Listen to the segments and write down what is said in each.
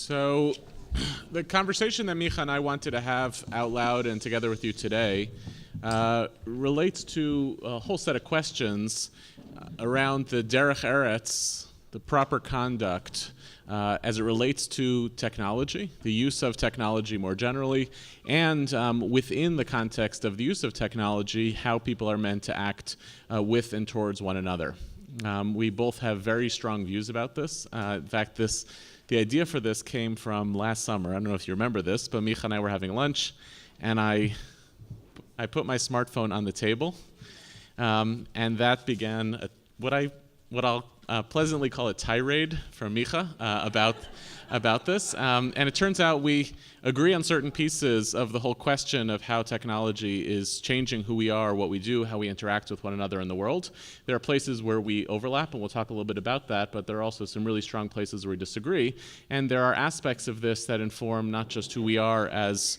So the conversation that Micah and I wanted to have out loud and together with you today relates to a whole set of questions around the Derech Eretz, the proper conduct, as it relates to technology, the use of technology more generally, and within the context of the use of technology, how people are meant to act with and towards one another. We both have very strong views about this. In fact, the idea for this came from last summer. I don't know if you remember this, but Micah and I were having lunch, and I put my smartphone on the table, and that began what I'll pleasantly call a tirade from Micah about this. And it turns out we agree on certain pieces of the whole question of how technology is changing who we are, what we do, how we interact with one another in the world. There are places where we overlap, and we'll talk a little bit about that, but there are also some really strong places where we disagree. And there are aspects of this that inform not just who we are as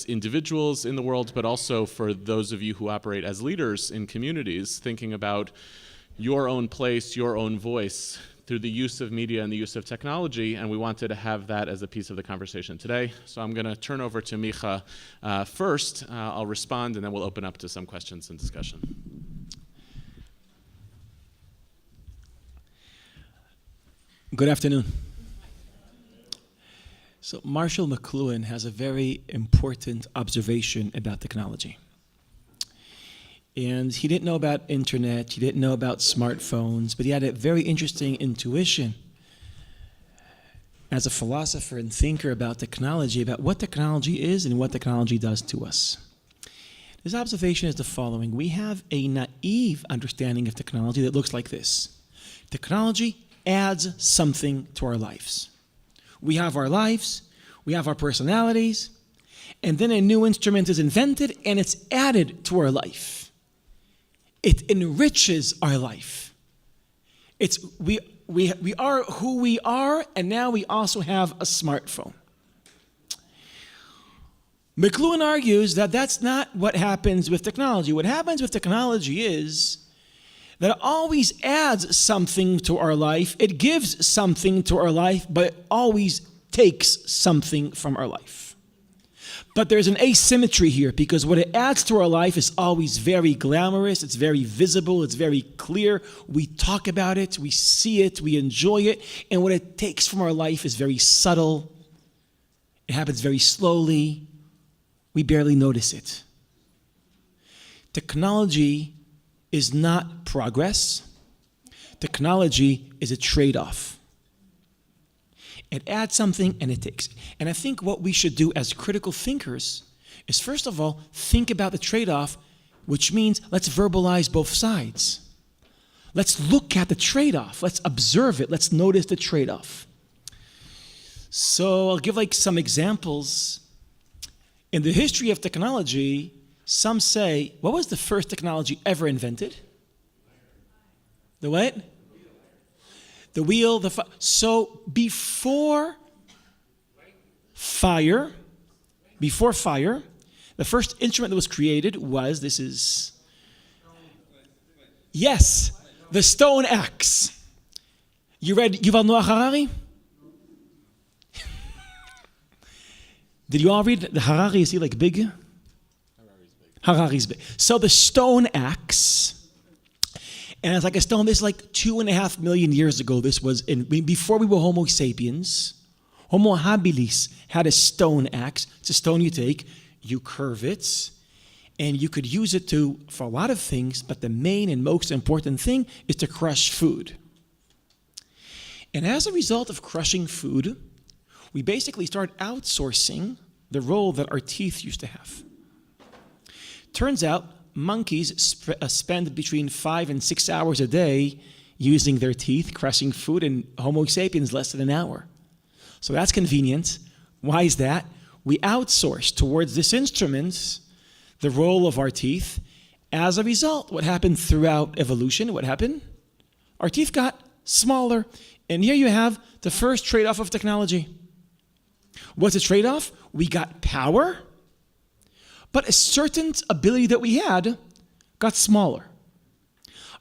individuals in the world, but also for those of you who operate as leaders in communities, thinking about your own place, your own voice through the use of media and the use of technology, and we wanted to have that as a piece of the conversation today. So I'm going to turn over to Micah first. I'll respond, and then we'll open up to some questions and discussion. Good afternoon. So Marshall McLuhan has a very important observation about technology. And he didn't know about internet, he didn't know about smartphones, but he had a very interesting intuition as a philosopher and thinker about technology, about what technology is and what technology does to us. His observation is the following. We have a naive understanding of technology that looks like this. Technology adds something to our lives. We have our lives, we have our personalities, and then a new instrument is invented and it's added to our life. It enriches our life. We are who we are, and now we also have a smartphone. McLuhan argues that that's not what happens with technology. What happens with technology is that it always adds something to our life. It gives something to our life, but it always takes something from our life. But there's an asymmetry here, because what it adds to our life is always very glamorous, it's very visible, it's very clear. We talk about it, we see it, we enjoy it, and what it takes from our life is very subtle. It happens very slowly. We barely notice it. Technology is not progress. Technology is a trade-off. It adds something and it takes. And I think what we should do as critical thinkers is, first of all, think about the trade-off, which means let's verbalize both sides. Let's look at the trade-off. Let's observe it. Let's notice the trade-off. So I'll give some examples. In the history of technology, some say, what was the first technology ever invented? The what? The wheel, so before fire, the first instrument that was created was, yes, the stone axe. You read Yuval Noah Harari? Did you all read the Harari? Is he big? Harari's big. So the stone axe. And it's like a stone. This is 2.5 million years ago. This was before we were Homo sapiens. Homo habilis had a stone axe. It's a stone you take, you curve it, and you could use it for a lot of things, but the main and most important thing is to crush food. And as a result of crushing food, we basically start outsourcing the role that our teeth used to have. Turns out, monkeys spend between 5 and 6 hours a day using their teeth, crushing food, and Homo sapiens less than an hour. So that's convenient. Why is that? We outsource towards this instrument the role of our teeth. As a result, what happened throughout evolution? What happened? Our teeth got smaller. And here you have the first trade-off of technology. What's the trade-off? We got power, but a certain ability that we had got smaller.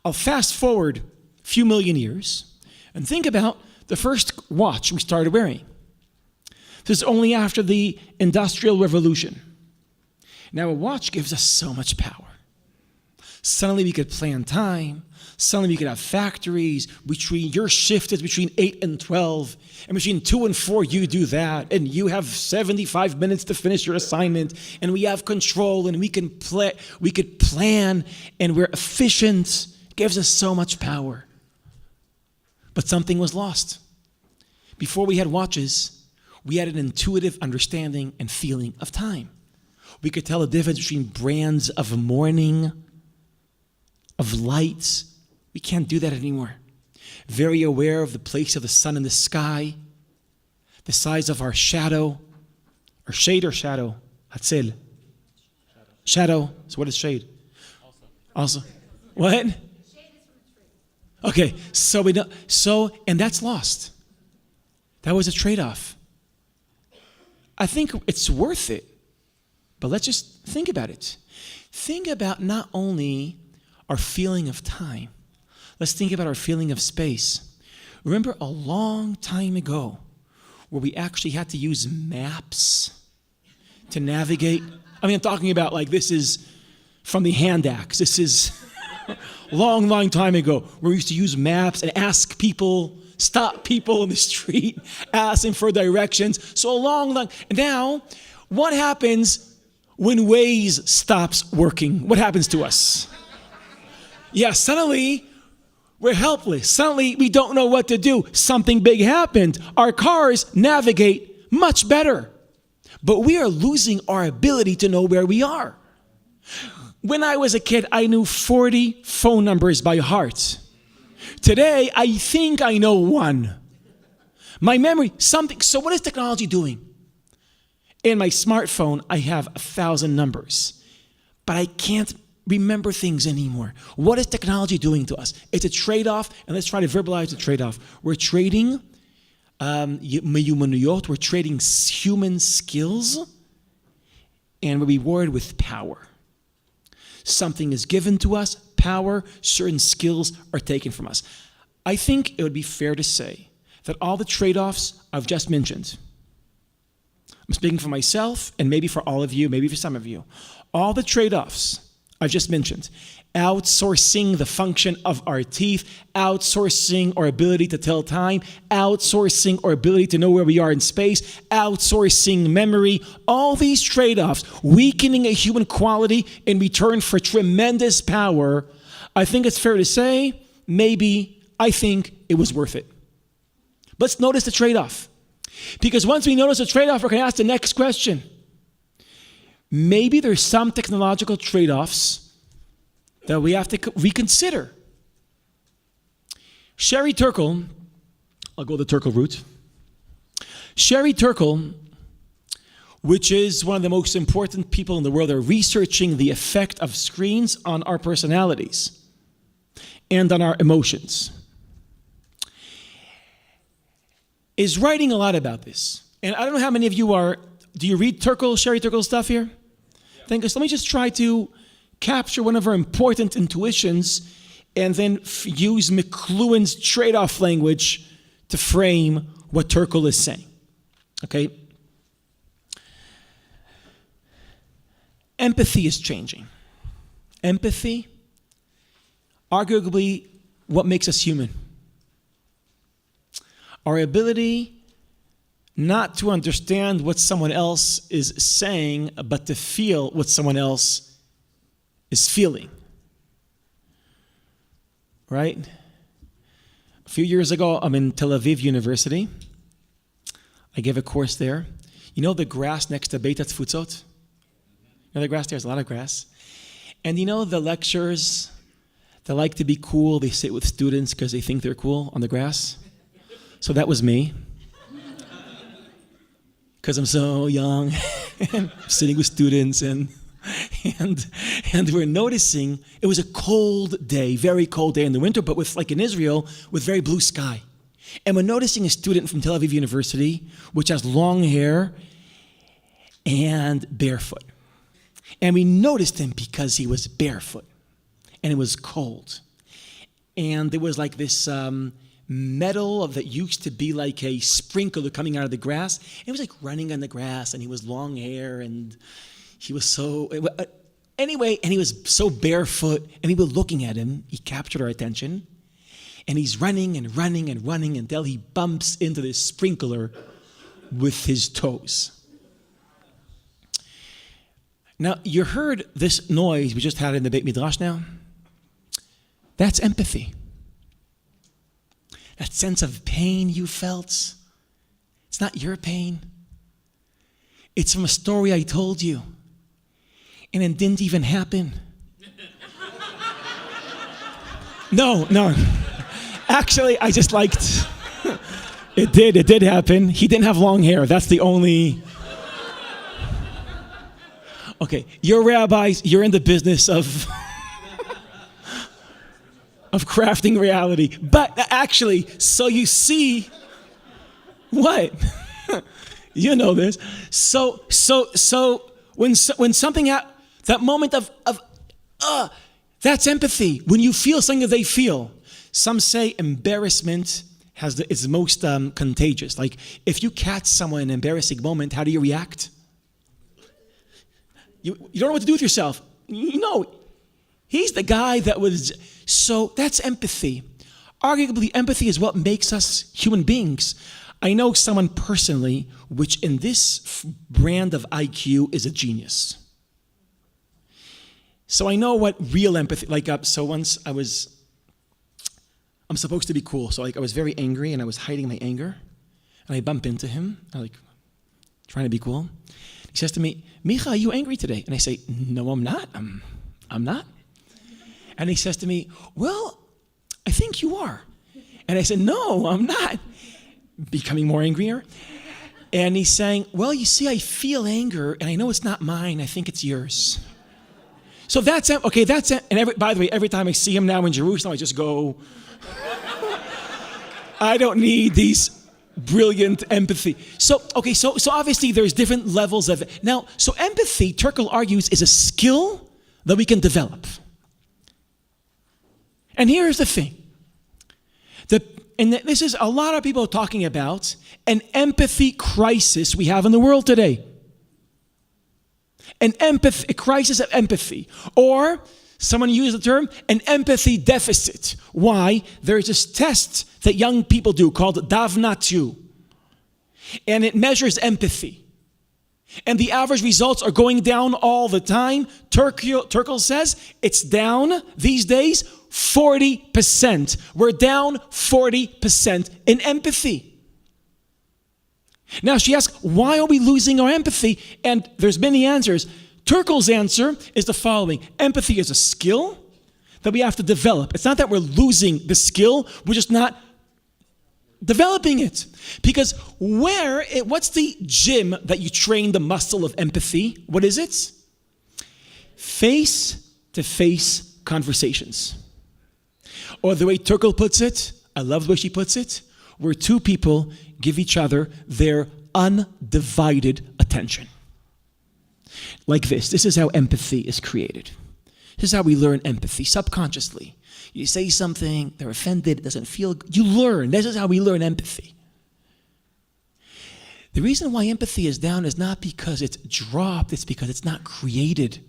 I'll fast forward a few million years and think about the first watch we started wearing. This is only after the Industrial Revolution. Now a watch gives us so much power. Suddenly we could plan time. Suddenly we could have factories. Your shift is between 8 and 12. And between 2 and 4 you do that. And you have 75 minutes to finish your assignment. And we have control and we could plan and we're efficient. It gives us so much power. But something was lost. Before we had watches, we had an intuitive understanding and feeling of time. We could tell the difference between brands of morning, of lights. We can't do that anymore. Very aware of the place of the sun in the sky, the size of our shadow, or shade or shadow? Hatzel. Shadow. So what is shade? Also. What? Shade is from a tree. Okay, so we know. And that's lost. That was a trade-off. I think it's worth it. But let's just think about it. Think about not only our feeling of time. Let's think about our feeling of space. Remember a long time ago where we actually had to use maps to navigate? I mean, I'm talking about like this is from the hand axe. This is a long time ago where we used to use maps and ask people, stop people in the street, ask them for directions. So long. Now, what happens when Waze stops working? What happens to us? Yeah, suddenly we're helpless. Suddenly we don't know what to do. Something big happened. Our cars navigate much better. But we are losing our ability to know where we are. When I was a kid, I knew 40 phone numbers by heart. Today, I think I know one. My memory, something. So what is technology doing? In my smartphone, I have 1,000 numbers. But I can't remember things anymore. What is technology doing to us? It's a trade-off, and let's try to verbalize the trade-off. We're trading miyumanuyot, we're trading human skills, and we're rewarded with power. Something is given to us, power, certain skills are taken from us. I think it would be fair to say that all the trade-offs I've just mentioned, I'm speaking for myself, and maybe for all of you, maybe for some of you, all the trade-offs I've just mentioned, outsourcing the function of our teeth, outsourcing our ability to tell time, outsourcing our ability to know where we are in space, outsourcing memory, all these trade-offs, weakening a human quality in return for tremendous power, I think it's fair to say, I think it was worth it. Let's notice the trade-off. Because once we notice the trade-off, we're going to ask the next question. Maybe there's some technological trade-offs that we have to reconsider. Sherry Turkle, I'll go the Turkle route. Sherry Turkle, which is one of the most important people in the world, are researching the effect of screens on our personalities and on our emotions, is writing a lot about this. And I don't know how many of you do you read Sherry Turkle stuff here? Thank us. Let me just try to capture one of our important intuitions and then use McLuhan's trade-off language to frame what Turkle is saying. Okay? Empathy is changing. Empathy, arguably what makes us human. Our ability not to understand what someone else is saying, but to feel what someone else is feeling. Right? A few years ago, I'm in Tel Aviv University. I gave a course there. You know the grass next to Beit HaTfutzot? You know the grass? There's a lot of grass. And you know the lecturers, they like to be cool. They sit with students because they think they're cool on the grass. So that was me. Because I'm so young and sitting with students and we're noticing it was a cold day, very cold day in the winter, but with like in Israel, with very blue sky. And we're noticing a student from Tel Aviv University, which has long hair and barefoot. And we noticed him because he was barefoot and it was cold. And there was like this metal that used to be like a sprinkler coming out of the grass. And he was like running on the grass, and he was long hair, and he was so... Anyway, and he was so barefoot, and we were looking at him. He captured our attention. And he's running and running and running until he bumps into this sprinkler with his toes. Now, you heard this noise we just had in the Beit Midrash now? That's empathy. That sense of pain you felt, it's not your pain. It's from a story I told you. And it didn't even happen. No. Actually, I just liked, it did happen. He didn't have long hair. That's the only... Okay, you're rabbis, you're in the business of crafting reality. But actually, so you see, what? You know this. So when something, that moment of that's empathy. When you feel something that they feel. Some say embarrassment is the most contagious. Like if you catch someone in an embarrassing moment, how do you react? You don't know what to do with yourself. You know, he's the guy that was... So that's empathy. Arguably, empathy is what makes us human beings. I know someone personally, which in this brand of IQ is a genius. So I know what real empathy... so once I'm supposed to be cool. So I was very angry, and I was hiding my anger. And I bump into him. I'm trying to be cool. He says to me, Micha, are you angry today? And I say, no, I'm not. I'm not. And he says to me, well, I think you are. And I said, no, I'm not. Becoming more angrier. And he's saying, well, you see, I feel anger, and I know it's not mine. I think it's yours. So that's it. Okay, that's it. And by the way, every time I see him now in Jerusalem, I just go, I don't need these brilliant empathy. So obviously there's different levels of it. Now, so empathy, Turkel argues, is a skill that we can develop. And here's the thing. This is a lot of people talking about an empathy crisis we have in the world today. A crisis of empathy. Or, someone used the term, an empathy deficit. Why? There's this test that young people do called Davnatu. And it measures empathy. And the average results are going down all the time. Turkel says it's down these days 40%. We're down 40% in empathy. Now she asks, why are we losing our empathy? And there's many answers. Turkel's answer is the following. Empathy is a skill that we have to develop. It's not that we're losing the skill, we're just not developing it. Because what's the gym that you train the muscle of empathy? What is it? Face-to-face conversations. Or the way Turkel puts it, I love the way she puts it, where two people give each other their undivided attention. Like this. This is how empathy is created. This is how we learn empathy, subconsciously. You say something, they're offended, it doesn't feel good. You learn. This is how we learn empathy. The reason why empathy is down is not because it's dropped, it's because it's not created.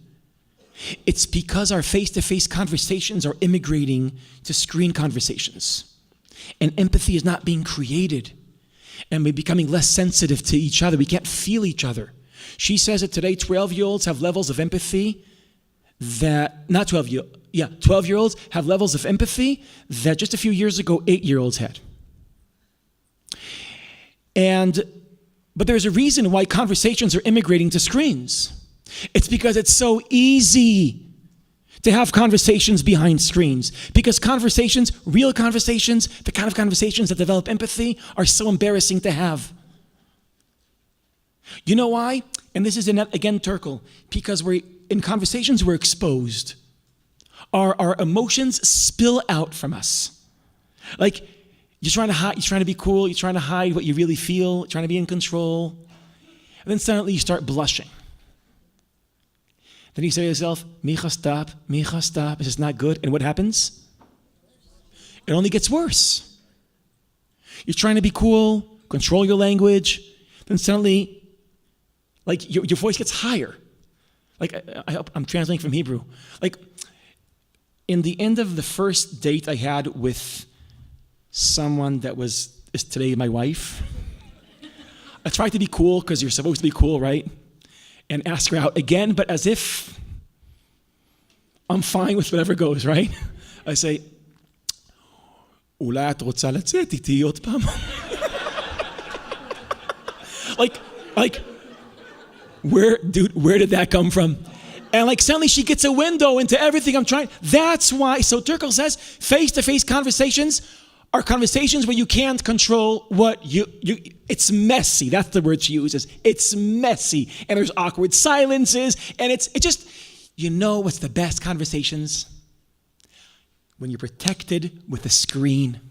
It's because our face-to-face conversations are immigrating to screen conversations. And empathy is not being created. And we're becoming less sensitive to each other. We can't feel each other. She says that today 12-year-olds have levels of empathy that, 12-year-olds have levels of empathy that just a few years ago 8-year-olds had. But there's a reason why conversations are immigrating to screens. It's because it's so easy to have conversations behind screens. Because conversations, real conversations, the kind of conversations that develop empathy are so embarrassing to have. You know why? And this is, again, Turkel. Because in conversations, we're exposed. Our emotions spill out from us. Like, you're trying to hide, you're trying to be cool, you're trying to hide what you really feel, you're trying to be in control. And then suddenly you start blushing. Then you say to yourself, Micha, stop. This is not good. And what happens? It only gets worse. You're trying to be cool, control your language, then suddenly, like, your voice gets higher. Like, I hope I'm translating from Hebrew. Like, in the end of the first date I had with someone that is today my wife, I tried to be cool because you're supposed to be cool, right? And ask her out again, but as if I'm fine with whatever goes, right? I say, אולי את רוצה לצאת איתי עוד פעם? Like, where did that come from? And like suddenly she gets a window into everything I'm trying. That's why, so Turkel says, face-to-face conversations are conversations where you can't control what it's messy. That's the word she uses. It's messy. And there's awkward silences. And it just, what's the best conversations? When you're protected with a screen.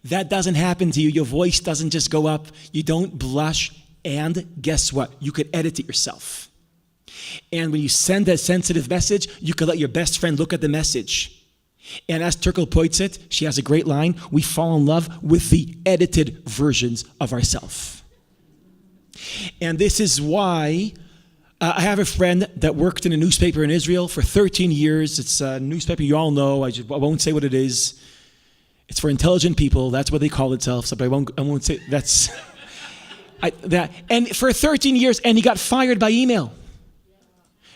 That doesn't happen to you. Your voice doesn't just go up. You don't blush. And guess what? You could edit it yourself. And when you send a sensitive message, you could let your best friend look at the message. And as Turkel puts it, she has a great line, we fall in love with the edited versions of ourselves. And this is why I have a friend that worked in a newspaper in Israel for 13 years. It's a newspaper you all know. I won't say what it is. It's for intelligent people. That's what they call itself. So, but I won't say that's that. And for 13 years, and he got fired by email.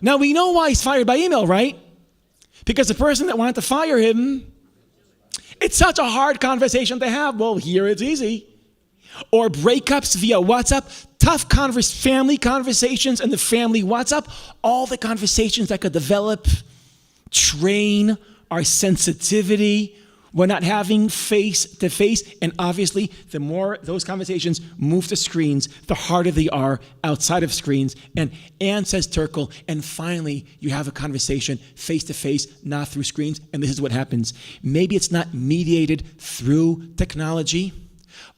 Now we know why he's fired by email, right? Because the person that wanted to fire him, it's such a hard conversation to have. Well, here it's easy. Or breakups via WhatsApp, tough family conversations in the family WhatsApp, all the conversations that could develop, train our sensitivity. We're not having face-to-face, and obviously, the more those conversations move to screens, the harder they are outside of screens. And Anne says, Turkel, and finally, you have a conversation face-to-face, not through screens, and this is what happens. Maybe it's not mediated through technology,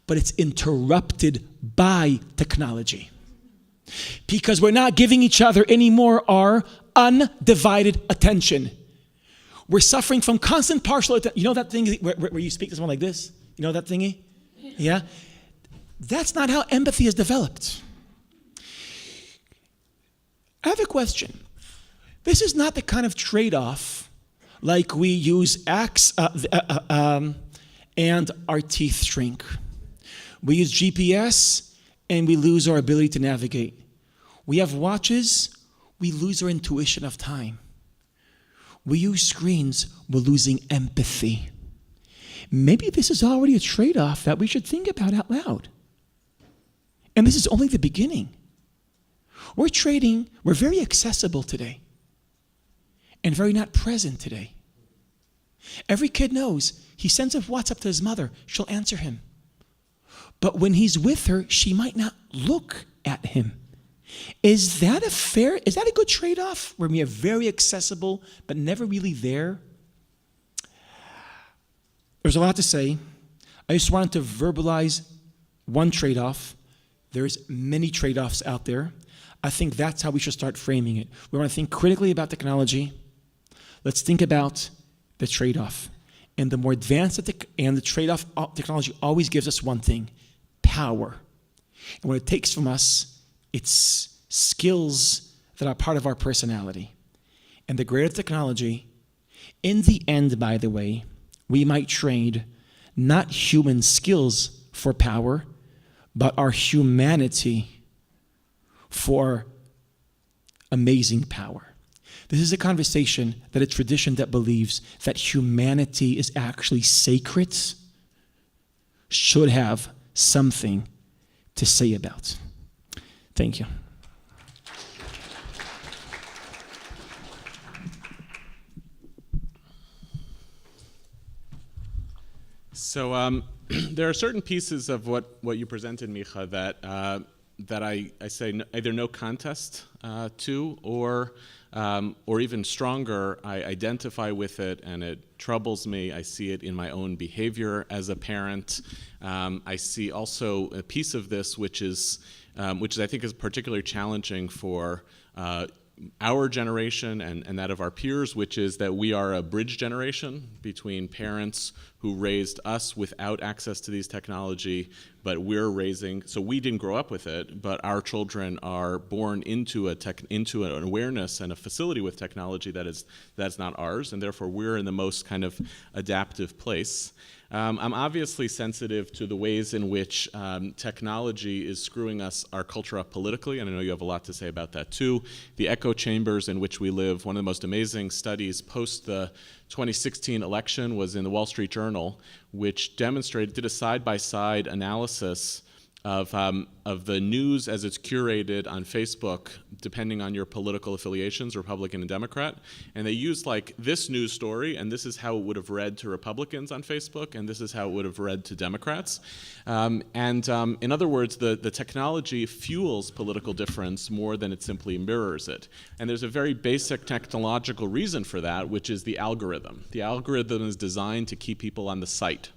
but it's interrupted by technology. Because we're not giving each other anymore our undivided attention. We're suffering from constant partial attention. You know that thing where you speak to someone like this? You know that thingy? Yeah? That's not how empathy is developed. I have a question. This is not the kind of trade-off like we use axe and our teeth shrink. We use GPS and we lose our ability to navigate. We have watches, we lose our intuition of time. We use screens, we're losing empathy. Maybe this is already a trade-off that we should think about out loud. And this is only the beginning. We're very accessible today and very not present today. Every kid knows he sends a WhatsApp to his mother, she'll answer him. But when he's with her, she might not look at him. Is that a good trade-off where we are very accessible but never really there? There's a lot to say. I just wanted to verbalize one trade-off. There's many trade-offs out there. I think that's how we should start framing it. We want to think critically about technology. Let's think about the trade-off. And the more advanced and the trade-off technology always gives us one thing, power. And what it takes from us, it's skills that are part of our personality. And the greater technology, in the end, by the way, we might trade not human skills for power, but our humanity for amazing power. This is a conversation that a tradition that believes that humanity is actually sacred should have something to say about. Thank you. So there are certain pieces of what you presented, Micha, that I say either no contest to, or even stronger, I identify with it and it troubles me. I see it in my own behavior as a parent. I see also a piece of this which I think is particularly challenging for our generation and that of our peers, which is that we are a bridge generation between parents who raised us without access to these technology, but so we didn't grow up with it, but our children are born into an awareness and a facility with technology that's not ours, and therefore we're in the most kind of adaptive place. I'm obviously sensitive to the ways in which technology is screwing our culture up politically, and I know you have a lot to say about that too. The echo chambers in which we live, one of the most amazing studies post the 2016 election was in the Wall Street Journal, which did a side-by-side analysis of the news as it's curated on Facebook, depending on your political affiliations, Republican and Democrat. And they used like this news story, and this is how it would have read to Republicans on Facebook, and this is how it would have read to Democrats. In other words, the technology fuels political difference more than it simply mirrors it. And there's a very basic technological reason for that, which is the algorithm. The algorithm is designed to keep people on the site.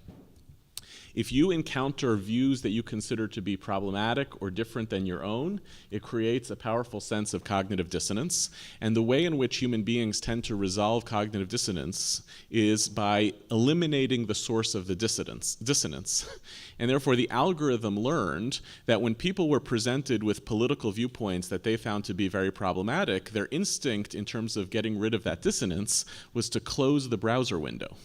If you encounter views that you consider to be problematic or different than your own, it creates a powerful sense of cognitive dissonance. And the way in which human beings tend to resolve cognitive dissonance is by eliminating the source of the dissonance. And therefore, the algorithm learned that when people were presented with political viewpoints that they found to be very problematic, their instinct in terms of getting rid of that dissonance was to close the browser window.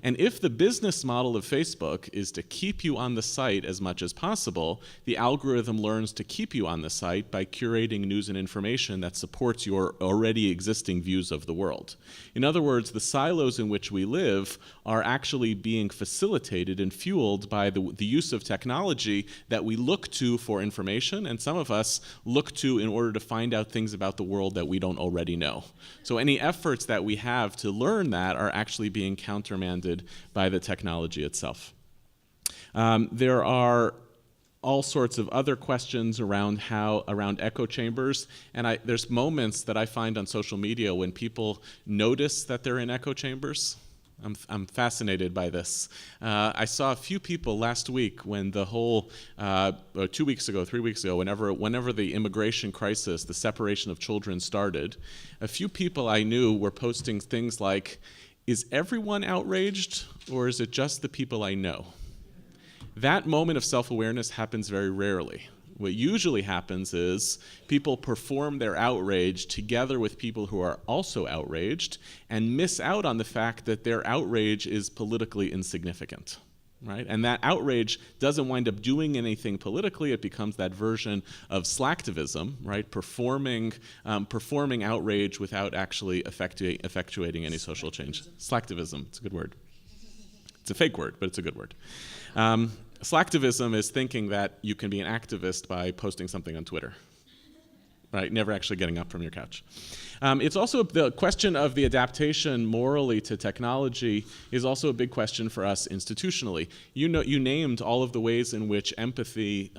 And if the business model of Facebook is to keep you on the site as much as possible, the algorithm learns to keep you on the site by curating news and information that supports your already existing views of the world. In other words, the silos in which we live are actually being facilitated and fueled by the use of technology that we look to for information, and some of us look to in order to find out things about the world that we don't already know. So any efforts that we have to learn that are actually being countermanded by the technology itself. There are all sorts of other questions around echo chambers, and there's moments that I find on social media when people notice that they're in echo chambers. I'm fascinated by this. I saw a few people last week when the whole, 2 weeks ago, 3 weeks ago, whenever the immigration crisis, the separation of children started, a few people I knew were posting things like, "Is everyone outraged, or is it just the people I know?" That moment of self-awareness happens very rarely. What usually happens is people perform their outrage together with people who are also outraged and miss out on the fact that their outrage is politically insignificant. Right? And that outrage doesn't wind up doing anything politically. It becomes that version of slacktivism, right? Performing outrage without actually effectuating any social change. Slacktivism, it's a good word. It's a fake word, but it's a good word. Slacktivism is thinking that you can be an activist by posting something on Twitter. Right, never actually getting up from your couch. It's also the question of the adaptation morally to technology is also a big question for us institutionally. You named all of the ways in which empathy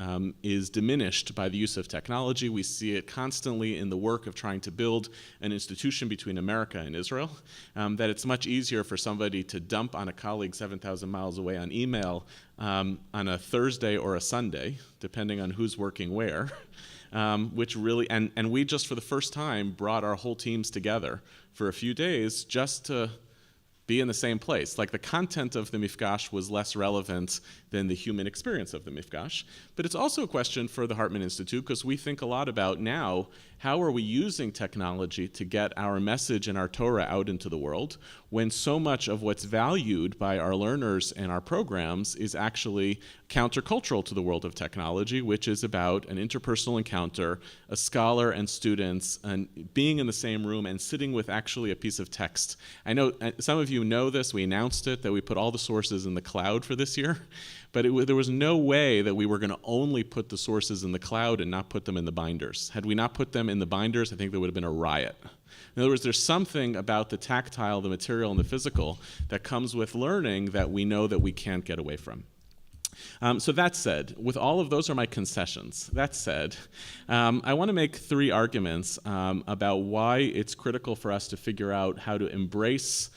is diminished by the use of technology. We see it constantly in the work of trying to build an institution between America and Israel, that it's much easier for somebody to dump on a colleague 7,000 miles away on email on a Thursday or a Sunday, depending on who's working where. Which really, and we just for the first time brought our whole teams together for a few days just to be in the same place. Like the content of the mifgash was less relevant than the human experience of the mifgash. But it's also a question for the Hartman Institute because we think a lot about now, how are we using technology to get our message and our Torah out into the world when so much of what's valued by our learners and our programs is actually countercultural to the world of technology, which is about an interpersonal encounter, a scholar and students, and being in the same room and sitting with actually a piece of text. I know some of you know this, we announced it, that we put all the sources in the cloud for this year, but there was no way that we were going to only put the sources in the cloud and not put them in the binders. Had we not put them in the binders, I think there would have been a riot. In other words, there's something about the tactile, the material, and the physical that comes with learning that we know that we can't get away from. So that said, with all of those are my concessions. That said, I want to make 3 arguments about why it's critical for us to figure out how to embrace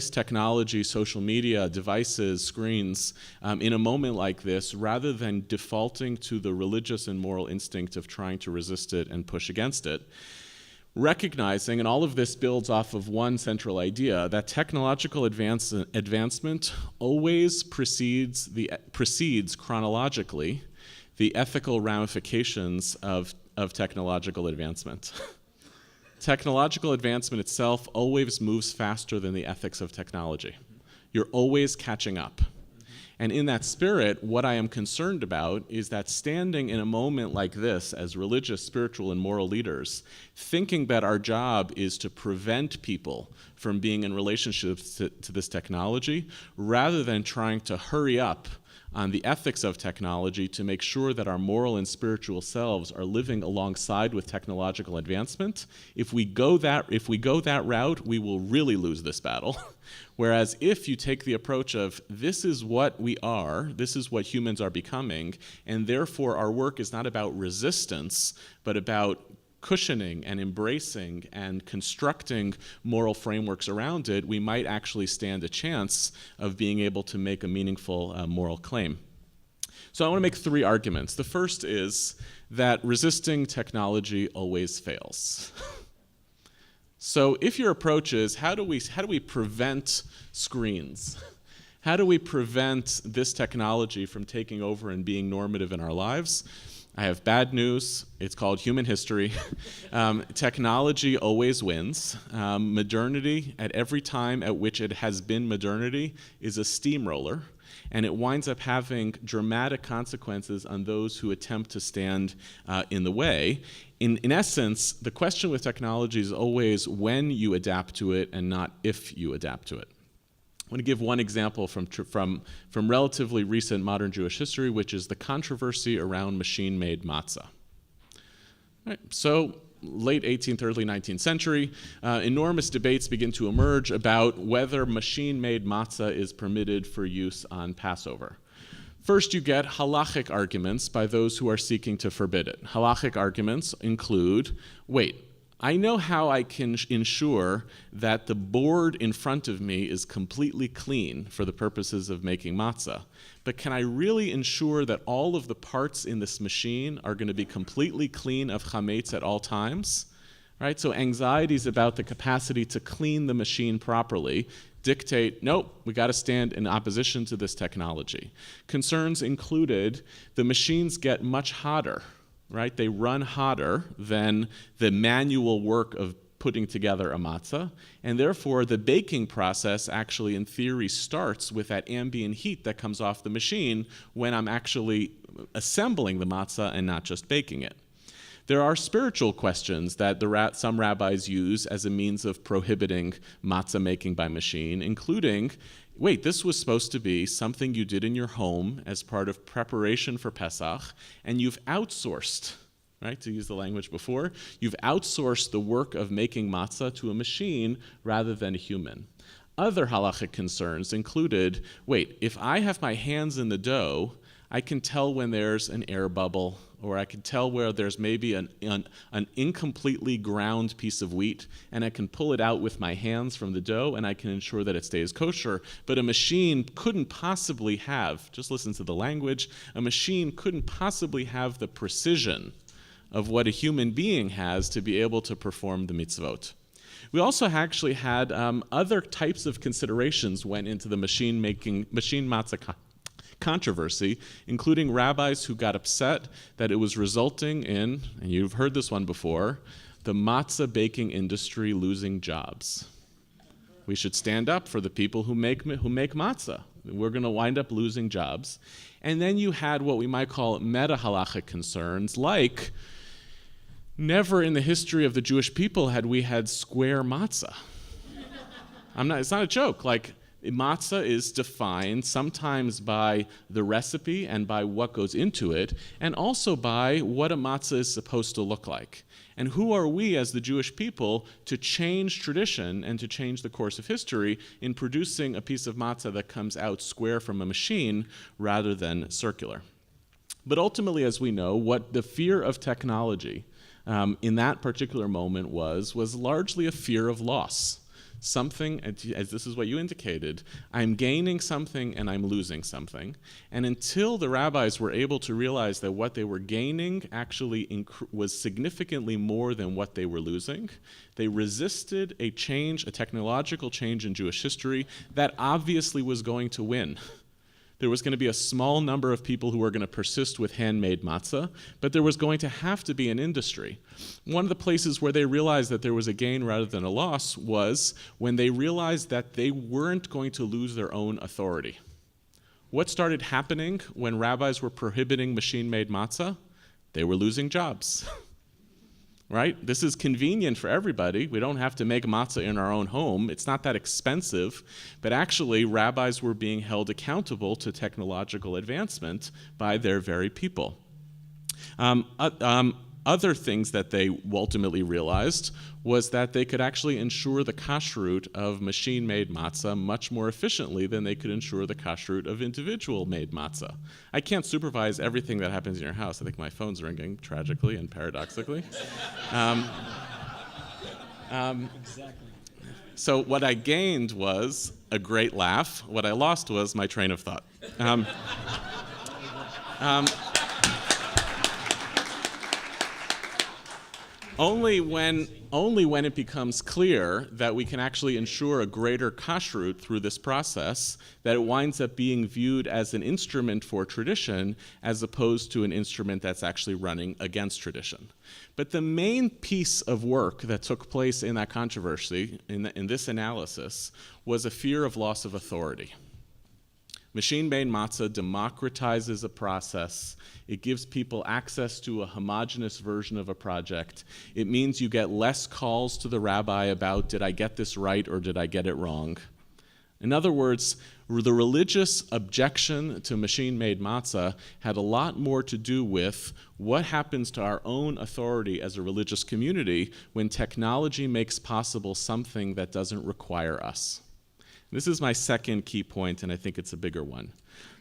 technology, social media, devices, screens in a moment like this, rather than defaulting to the religious and moral instinct of trying to resist it and push against it. recognizing, and all of this builds off of one central idea, that technological advancement always precedes chronologically the ethical ramifications of technological advancement. Technological advancement itself always moves faster than the ethics of technology. You're always catching up. And in that spirit, what I am concerned about is that standing in a moment like this as religious, spiritual, and moral leaders, thinking that our job is to prevent people from being in relationships to this technology, rather than trying to hurry up on the ethics of technology to make sure that our moral and spiritual selves are living alongside with technological advancement. If we go that route, we will really lose this battle. Whereas if you take the approach of, this is what we are, this is what humans are becoming, and therefore our work is not about resistance, but about cushioning and embracing and constructing moral frameworks around it, we might actually stand a chance of being able to make a meaningful moral claim. So I want to make three arguments. The first is that resisting technology always fails. So if your approach is, how do we prevent screens? How do we prevent this technology from taking over and being normative in our lives? I have bad news. It's called human history. Technology always wins. Modernity, at every time at which it has been modernity, is a steamroller, and it winds up having dramatic consequences on those who attempt to stand in the way. In essence, the question with technology is always when you adapt to it and not if you adapt to it. I want to give one example from relatively recent modern Jewish history, which is the controversy around machine-made matzah. Right, so late 18th, early 19th century, enormous debates begin to emerge about whether machine-made matzah is permitted for use on Passover. First, you get halachic arguments by those who are seeking to forbid it. Halachic arguments include, wait, I know how I can ensure that the board in front of me is completely clean for the purposes of making matzah, but can I really ensure that all of the parts in this machine are going to be completely clean of chametz at all times? Right? So anxieties about the capacity to clean the machine properly dictate, nope, we got to stand in opposition to this technology. Concerns included the machines get much hotter. Right? They run hotter than the manual work of putting together a matzah, and therefore the baking process actually in theory starts with that ambient heat that comes off the machine when I'm actually assembling the matzah and not just baking it. There are spiritual questions that some rabbis use as a means of prohibiting matzah making by machine, including, wait, this was supposed to be something you did in your home as part of preparation for Pesach, and you've outsourced, right, to use the language before, you've outsourced the work of making matzah to a machine rather than a human. Other halachic concerns included, wait, if I have my hands in the dough, I can tell when there's an air bubble, or I can tell where there's maybe an incompletely ground piece of wheat, and I can pull it out with my hands from the dough, and I can ensure that it stays kosher. But a machine couldn't possibly have, just listen to the language, a machine couldn't possibly have the precision of what a human being has to be able to perform the mitzvot. We also actually had other types of considerations went into the machine matzah controversy, including rabbis who got upset that it was resulting in, and you've heard this one before, the matzah baking industry losing jobs. We should stand up for the people who make matzah. We're going to wind up losing jobs. And then you had what we might call meta-halachic concerns, like never in the history of the Jewish people had we had square matzah. It's not a joke. Like, matzah is defined sometimes by the recipe and by what goes into it, and also by what a matzah is supposed to look like. And who are we as the Jewish people to change tradition and to change the course of history in producing a piece of matzah that comes out square from a machine rather than circular? But ultimately, as we know, what the fear of technology in that particular moment was largely a fear of loss. something, as this is what you indicated, I'm gaining something and I'm losing something. And until the rabbis were able to realize that what they were gaining actually was significantly more than what they were losing, they resisted a change, a technological change in Jewish history that obviously was going to win. There was going to be a small number of people who were going to persist with handmade matzah, but there was going to have to be an industry. One of the places where they realized that there was a gain rather than a loss was when they realized that they weren't going to lose their own authority. What started happening when rabbis were prohibiting machine-made matzah? They were losing jobs. Right? This is convenient for everybody. We don't have to make matzah in our own home. It's not that expensive. But actually, rabbis were being held accountable to technological advancement by their very people. Other things that they ultimately realized was that they could actually ensure the kashrut of machine-made matzah much more efficiently than they could ensure the kashrut of individual-made matzah. I can't supervise everything that happens in your house. I think my phone's ringing, tragically and paradoxically. Exactly. So what I gained was a great laugh. What I lost was my train of thought. Only when it becomes clear that we can actually ensure a greater kashrut through this process, that it winds up being viewed as an instrument for tradition as opposed to an instrument that's actually running against tradition. But the main piece of work that took place in that controversy, in this analysis, was a fear of loss of authority. Machine-made matzah democratizes a process. It gives people access to a homogeneous version of a project. It means you get less calls to the rabbi about, did I get this right or did I get it wrong? In other words, the religious objection to machine-made matzah had a lot more to do with what happens to our own authority as a religious community when technology makes possible something that doesn't require us. This is my second key point, and I think it's a bigger one.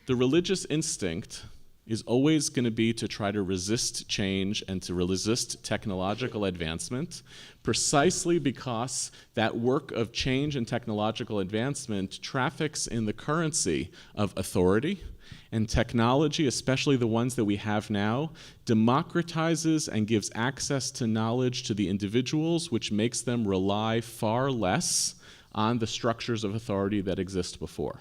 The religious instinct is always going to be to try to resist change and to resist technological advancement, precisely because that work of change and technological advancement traffics in the currency of authority, and technology, especially the ones that we have now, democratizes and gives access to knowledge to the individuals, which makes them rely far less on the structures of authority that exist before.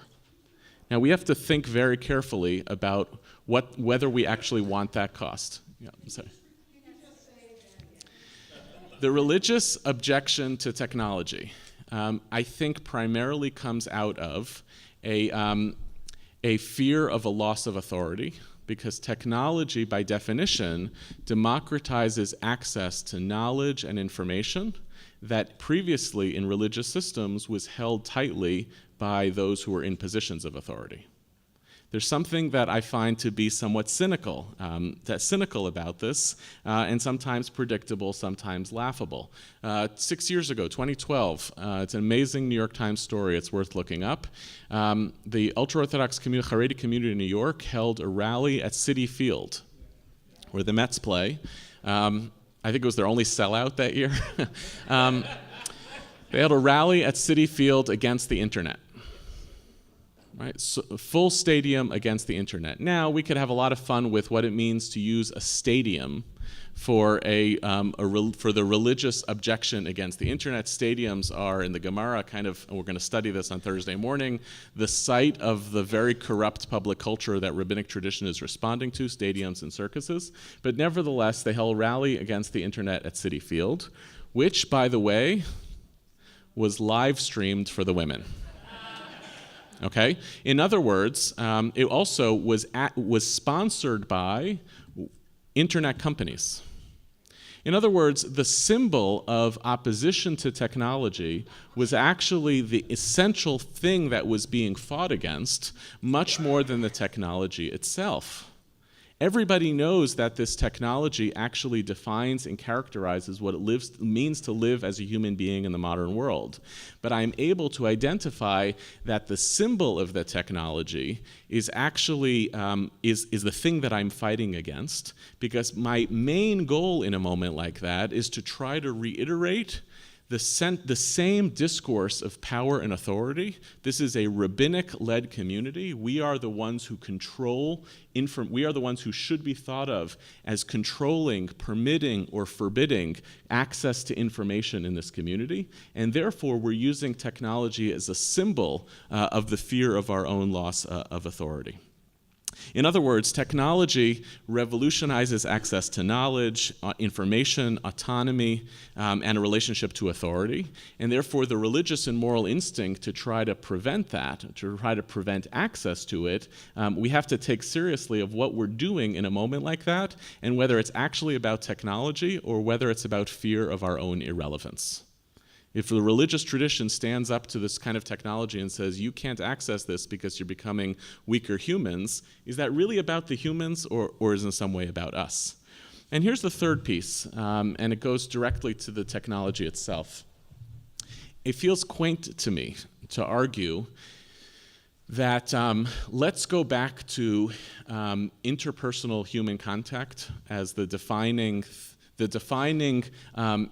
Now, we have to think very carefully about whether we actually want that cost. Yeah, I'm sorry. The religious objection to technology, I think, primarily comes out of a fear of a loss of authority, because technology, by definition, democratizes access to knowledge and information that previously in religious systems was held tightly by those who were in positions of authority. There's something that I find to be somewhat cynical about this, and sometimes predictable, sometimes laughable. 6 years ago, 2012, it's an amazing New York Times story. It's worth looking up. The ultra-Orthodox Haredi community in New York held a rally at Citi Field, where the Mets play. I think it was their only sellout that year. They held a rally at Citi Field against the internet. Right, so full stadium against the internet. Now, we could have a lot of fun with what it means to use a stadium for for the religious objection against the internet. Stadiums are, in the Gemara, and we're going to study this on Thursday morning, the site of the very corrupt public culture that rabbinic tradition is responding to, stadiums and circuses. But nevertheless, they held a rally against the internet at Citi Field, which, by the way, was live streamed for the women. Okay. In other words, it also was sponsored by internet companies. In other words, the symbol of opposition to technology was actually the essential thing that was being fought against, much more than the technology itself. Everybody knows that this technology actually defines and characterizes what it means to live as a human being in the modern world. But I'm able to identify that the symbol of the technology is actually is the thing that I'm fighting against, because my main goal in a moment like that is to try to reiterate the same discourse of power and authority. This is a rabbinic-led community. We are the ones who control, we are the ones who should be thought of as controlling, permitting, or forbidding access to information in this community. And therefore, we're using technology as a symbol of the fear of our own loss of authority. In other words, technology revolutionizes access to knowledge, information, autonomy, and a relationship to authority. And therefore, the religious and moral instinct to try to prevent that, to try to prevent access to it, we have to take seriously of what we're doing in a moment like that, and whether it's actually about technology or whether it's about fear of our own irrelevance. If the religious tradition stands up to this kind of technology and says, you can't access this because you're becoming weaker humans, is that really about the humans or is it in some way about us? And here's the third piece, and it goes directly to the technology itself. It feels quaint to me to argue that let's go back to interpersonal human contact as the defining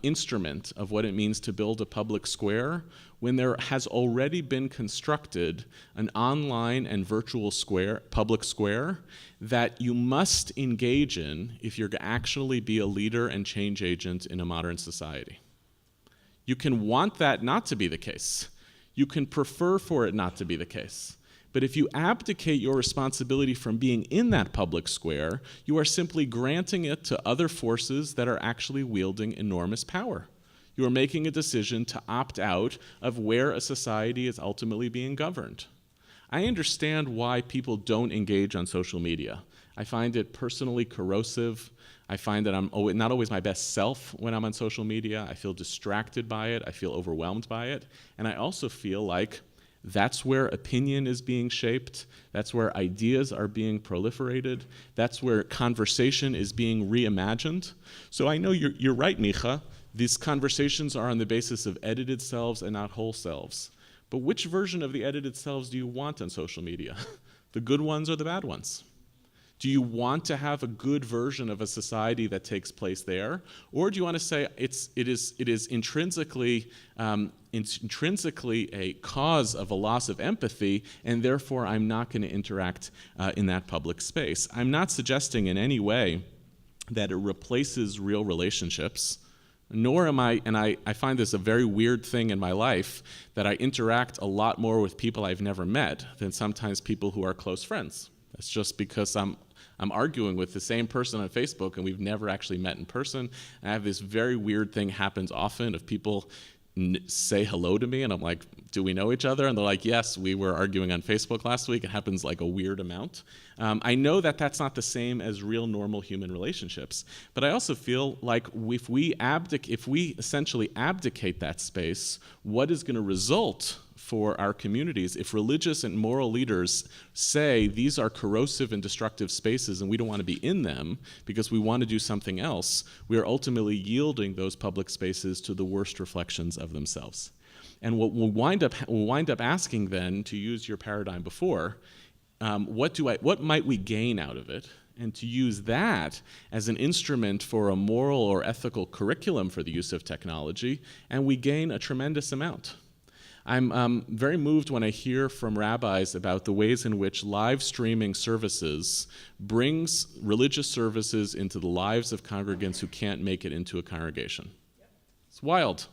instrument of what it means to build a public square, when there has already been constructed an online and virtual public square that you must engage in if you're going to actually be a leader and change agent in a modern society. You can want that not to be the case. You can prefer for it not to be the case. But if you abdicate your responsibility from being in that public square, you are simply granting it to other forces that are actually wielding enormous power. You are making a decision to opt out of where a society is ultimately being governed. I understand why people don't engage on social media. I find it personally corrosive. I find that I'm not always my best self when I'm on social media. I feel distracted by it. I feel overwhelmed by it. And I also feel like that's where opinion is being shaped. That's where ideas are being proliferated. That's where conversation is being reimagined. So I know you're right, Micha. These conversations are on the basis of edited selves and not whole selves. But which version of the edited selves do you want on social media? The good ones or the bad ones? Do you want to have a good version of a society that takes place there? Or do you want to say it is intrinsically a cause of a loss of empathy, and therefore I'm not going to interact in that public space? I'm not suggesting in any way that it replaces real relationships, nor am I, and I find this a very weird thing in my life, that I interact a lot more with people I've never met than sometimes people who are close friends. That's just because I'm arguing with the same person on Facebook and we've never actually met in person. And I have this very weird thing happens often of people say hello to me and I'm like, do we know each other? And they're like, yes, we were arguing on Facebook last week. It happens like a weird amount. I know that that's not the same as real normal human relationships, but I also feel like if we essentially abdicate that space, what is going to result for our communities if religious and moral leaders say these are corrosive and destructive spaces and we don't want to be in them because we want to do something else, we are ultimately yielding those public spaces to the worst reflections of themselves. And what we'll wind up asking then, to use your paradigm before, what might we gain out of it? And to use that as an instrument for a moral or ethical curriculum for the use of technology, and we gain a tremendous amount. I'm very moved when I hear from rabbis about the ways in which live streaming services brings religious services into the lives of congregants who can't make it into a congregation. It's wild,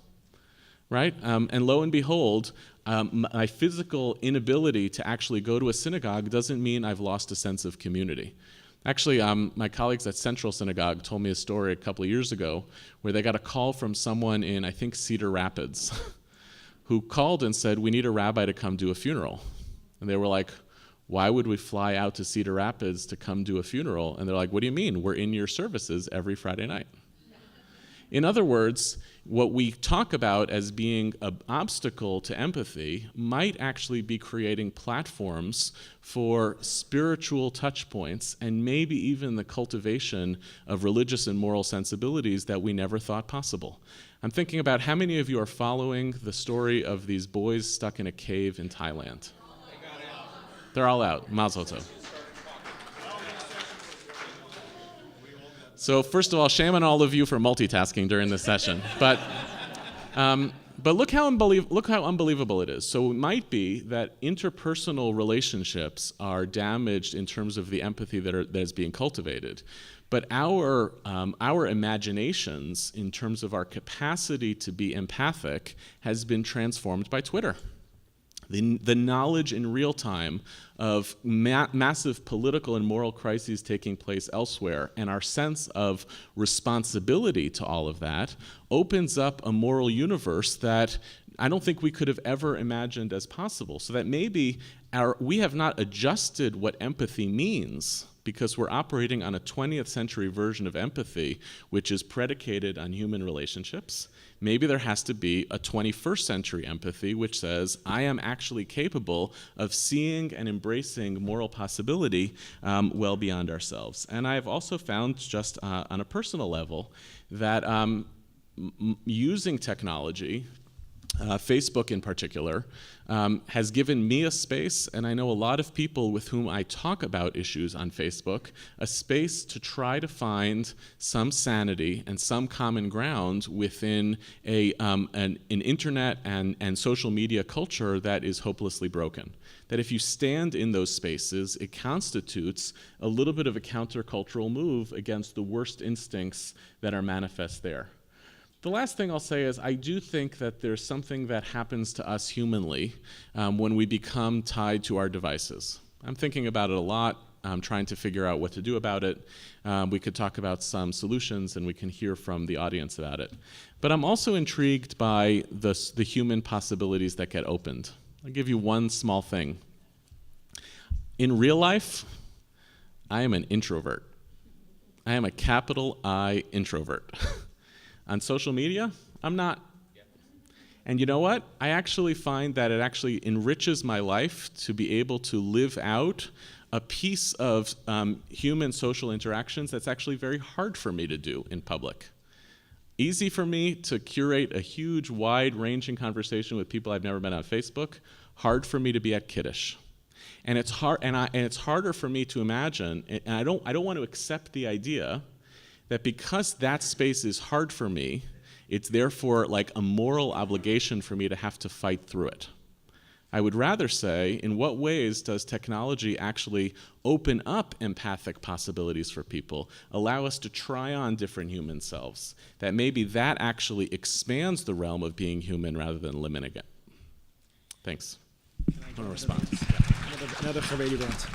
right? And lo and behold, my physical inability to actually go to a synagogue doesn't mean I've lost a sense of community. Actually, my colleagues at Central Synagogue told me a story a couple of years ago where they got a call from someone in, I think, Cedar Rapids, who called and said, we need a rabbi to come do a funeral. And they were like, why would we fly out to Cedar Rapids to come do a funeral? And they're like, what do you mean? We're in your services every Friday night. In other words, what we talk about as being an obstacle to empathy might actually be creating platforms for spiritual touch points and maybe even the cultivation of religious and moral sensibilities that we never thought possible. I'm thinking about how many of you are following the story of these boys stuck in a cave in Thailand. They're all out. Mazel tov. So first of all, shame on all of you for multitasking during this session. But But look how unbelievable it is. So it might be that interpersonal relationships are damaged in terms of the empathy that is being cultivated. But our imaginations, in terms of our capacity to be empathic, has been transformed by Twitter. The knowledge in real time of massive political and moral crises taking place elsewhere, and our sense of responsibility to all of that, opens up a moral universe that I don't think we could have ever imagined as possible. So that maybe we have not adjusted what empathy means, because we're operating on a 20th century version of empathy, which is predicated on human relationships. Maybe there has to be a 21st century empathy which says, I am actually capable of seeing and embracing moral possibility well beyond ourselves. And I've also found, just on a personal level, that using technology, Facebook in particular, has given me a space, and I know a lot of people with whom I talk about issues on Facebook, a space to try to find some sanity and some common ground within an internet and social media culture that is hopelessly broken. That if you stand in those spaces, it constitutes a little bit of a countercultural move against the worst instincts that are manifest there. The last thing I'll say is I do think that there's something that happens to us humanly when we become tied to our devices. I'm thinking about it a lot. I'm trying to figure out what to do about it. We could talk about some solutions, and we can hear from the audience about it. But I'm also intrigued by the human possibilities that get opened. I'll give you one small thing. In real life, I am an introvert. I am a capital I introvert. On social media, I'm not. And you know what? I actually find that it actually enriches my life to be able to live out a piece of human social interactions that's actually very hard for me to do in public. Easy for me to curate a huge, wide-ranging conversation with people I've never met on Facebook. Hard for me to be at Kiddush. And it's hard, and it's harder for me to imagine, and I don't want to accept the idea that because that space is hard for me, it's therefore like a moral obligation for me to have to fight through it. I would rather say, in what ways does technology actually open up empathic possibilities for people, allow us to try on different human selves, that maybe that actually expands the realm of being human rather than limiting it. Thanks. I want to respond. Another Haredi rant.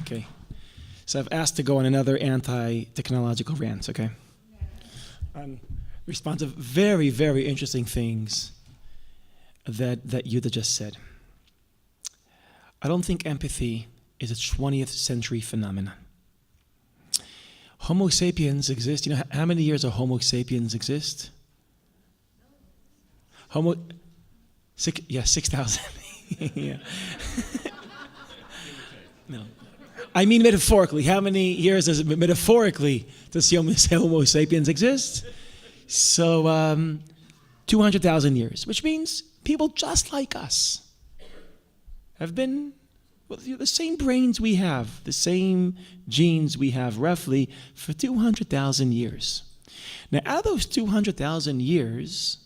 Okay. So I've asked to go on another anti-technological rant, okay? Respond to very, very interesting things that Yehuda just said. I don't think empathy is a 20th century phenomenon. Homo sapiens exist. You know how many years a Homo sapiens exist? 6,000. Yeah. No. I mean metaphorically. How many years does metaphorically does Homo sapiens exist? So 200,000 years, which means people just like us have been the same brains we have, the same genes we have roughly for 200,000 years. Now, out of those 200,000 years,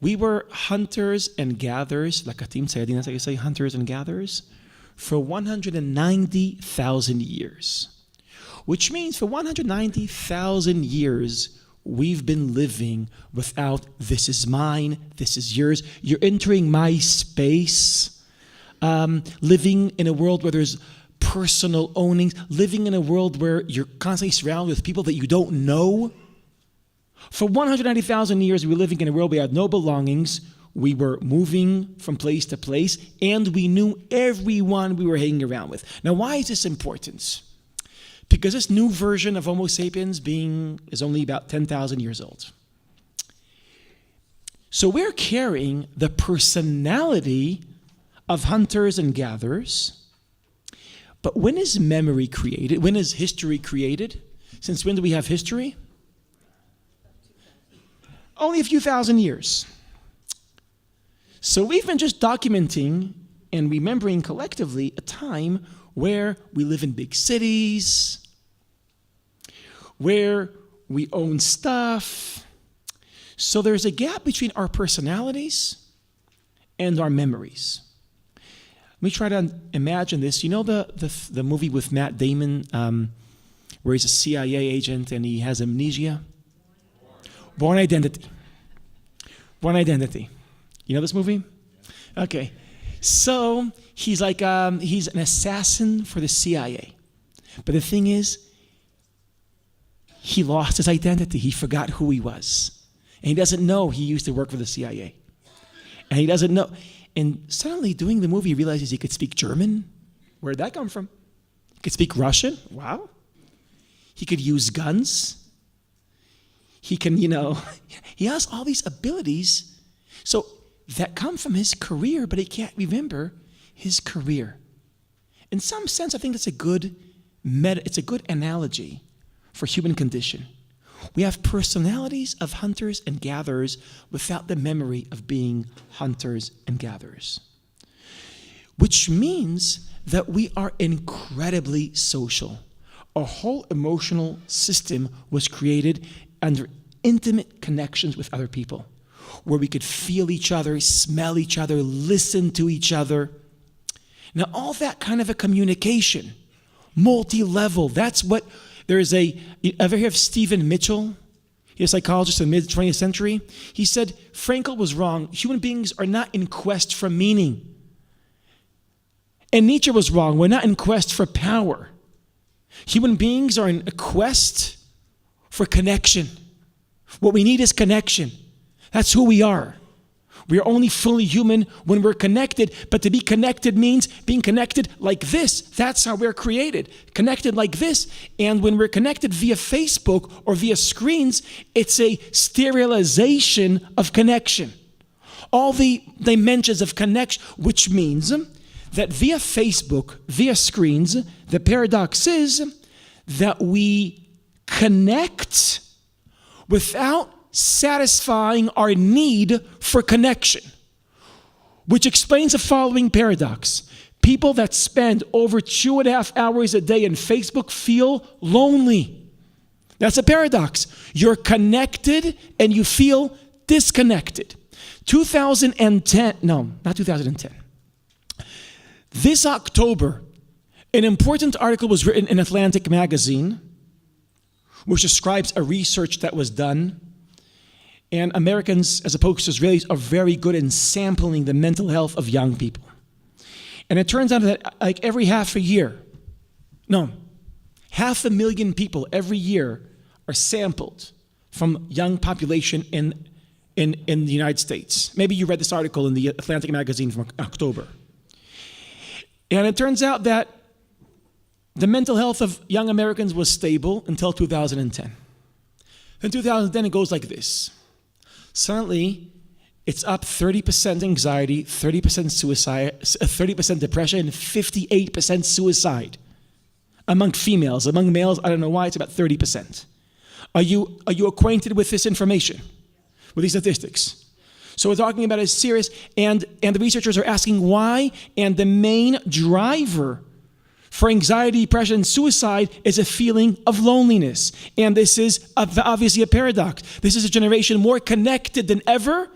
we were hunters and gatherers, lakatim tzayadin, that's how you say hunters and gatherers, for 190,000 years. Which means for 190,000 years, we've been living without this is mine, this is yours. You're entering my space, living in a world where there's personal ownings, living in a world where you're constantly surrounded with people that you don't know. For 190,000 years, we were living in a world where we had no belongings. We were moving from place to place, and we knew everyone we were hanging around with. Now, why is this important? Because this new version of Homo sapiens is only about 10,000 years old. So we're carrying the personality of hunters and gatherers. But when is memory created? When is history created? Since when do we have history? Only a few thousand years. So we've been just documenting and remembering collectively a time where we live in big cities, where we own stuff. So there's a gap between our personalities and our memories. Let me try to imagine this. You know the movie with Matt Damon where he's a CIA agent and he has amnesia? Born Identity. Born Identity. You know this movie? Okay. So he's like, he's an assassin for the CIA. But the thing is, he lost his identity. He forgot who he was. And he doesn't know he used to work for the CIA. And he doesn't know. And suddenly, doing the movie, he realizes he could speak German. Where'd that come from? He could speak Russian. Wow. He could use guns. He can, he has all these abilities. So that come from his career, but he can't remember his career. In some sense, I think that's it's a good analogy for human condition. We have personalities of hunters and gatherers without the memory of being hunters and gatherers. Which means that we are incredibly social. Our whole emotional system was created under intimate connections with other people, where we could feel each other, smell each other, listen to each other. Now, all that kind of a communication, multi-level, that's what ever hear of Stephen Mitchell? He's a psychologist in the mid-20th century. He said, Frankl was wrong. Human beings are not in quest for meaning. And Nietzsche was wrong. We're not in quest for power. Human beings are in a quest for connection. What we need is connection. That's who we are. We are only fully human when we're connected, but to be connected means being connected like this. That's how we're created, connected like this. And when we're connected via Facebook or via screens, it's a sterilization of connection. All the dimensions of connection, which means that via Facebook, via screens, the paradox is that we connect without satisfying our need for connection, which explains the following paradox. People that spend over 2.5 hours a day in Facebook feel lonely. That's a paradox. You're connected and you feel disconnected. 2010, no, not 2010. This October, an important article was written in Atlantic magazine, which describes a research that was done. And Americans, as opposed to Israelis, are very good in sampling the mental health of young people. And it turns out that every half a year, 500,000 people every year are sampled from young population in the United States. Maybe you read this article in the Atlantic magazine from October. And it turns out that the mental health of young Americans was stable until 2010. In 2010, it goes like this. Suddenly, it's up 30% anxiety, 30% suicide, 30% depression, and 58% suicide among females. Among males, I don't know why, it's about 30%. Are you acquainted with this information, with these statistics? So we're talking about it as serious, and the researchers are asking why, and the main driver for anxiety, depression, and suicide is a feeling of loneliness. And this is obviously a paradox. This is a generation more connected than ever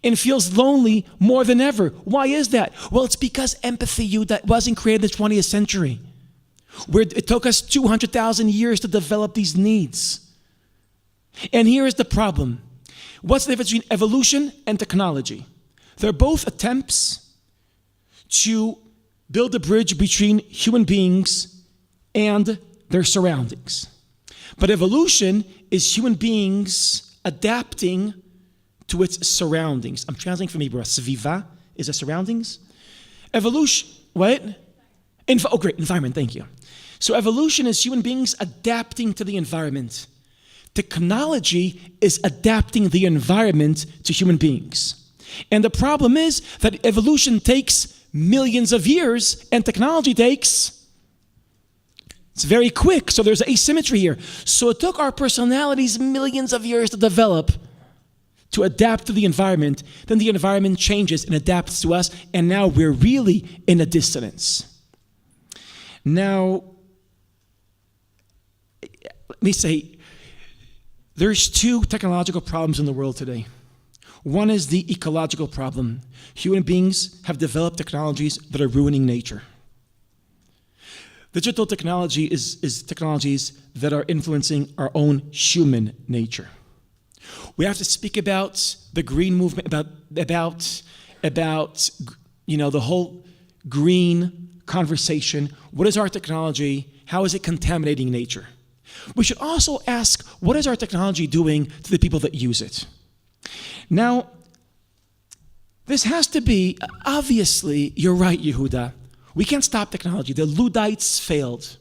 and feels lonely more than ever. Why is that? Well, it's because empathy that wasn't created in the 20th century, where it took us 200,000 years to develop these needs. And here is the problem. What's the difference between evolution and technology? They're both attempts to build a bridge between human beings and their surroundings. But evolution is human beings adapting to its surroundings. I'm translating from Hebrew. Sviva is a surroundings. Evolution, what? Great, environment, thank you. So evolution is human beings adapting to the environment. Technology is adapting the environment to human beings. And the problem is that evolution takes millions of years, and technology it's very quick, so there's asymmetry here. So it took our personalities millions of years to develop, to adapt to the environment. Then the environment changes and adapts to us, and now we're really in a dissonance. Now, let me say, There's two technological problems in the world today. One is the ecological problem. Human beings have developed technologies that are ruining nature. Digital technology is technologies that are influencing our own human nature. We have to speak about the green movement, about the whole green conversation. What is our technology? How is it contaminating nature? We should also ask, what is our technology doing to the people that use it? Now, this has to be, obviously, you're right, Yehuda. We can't stop technology. The Luddites failed.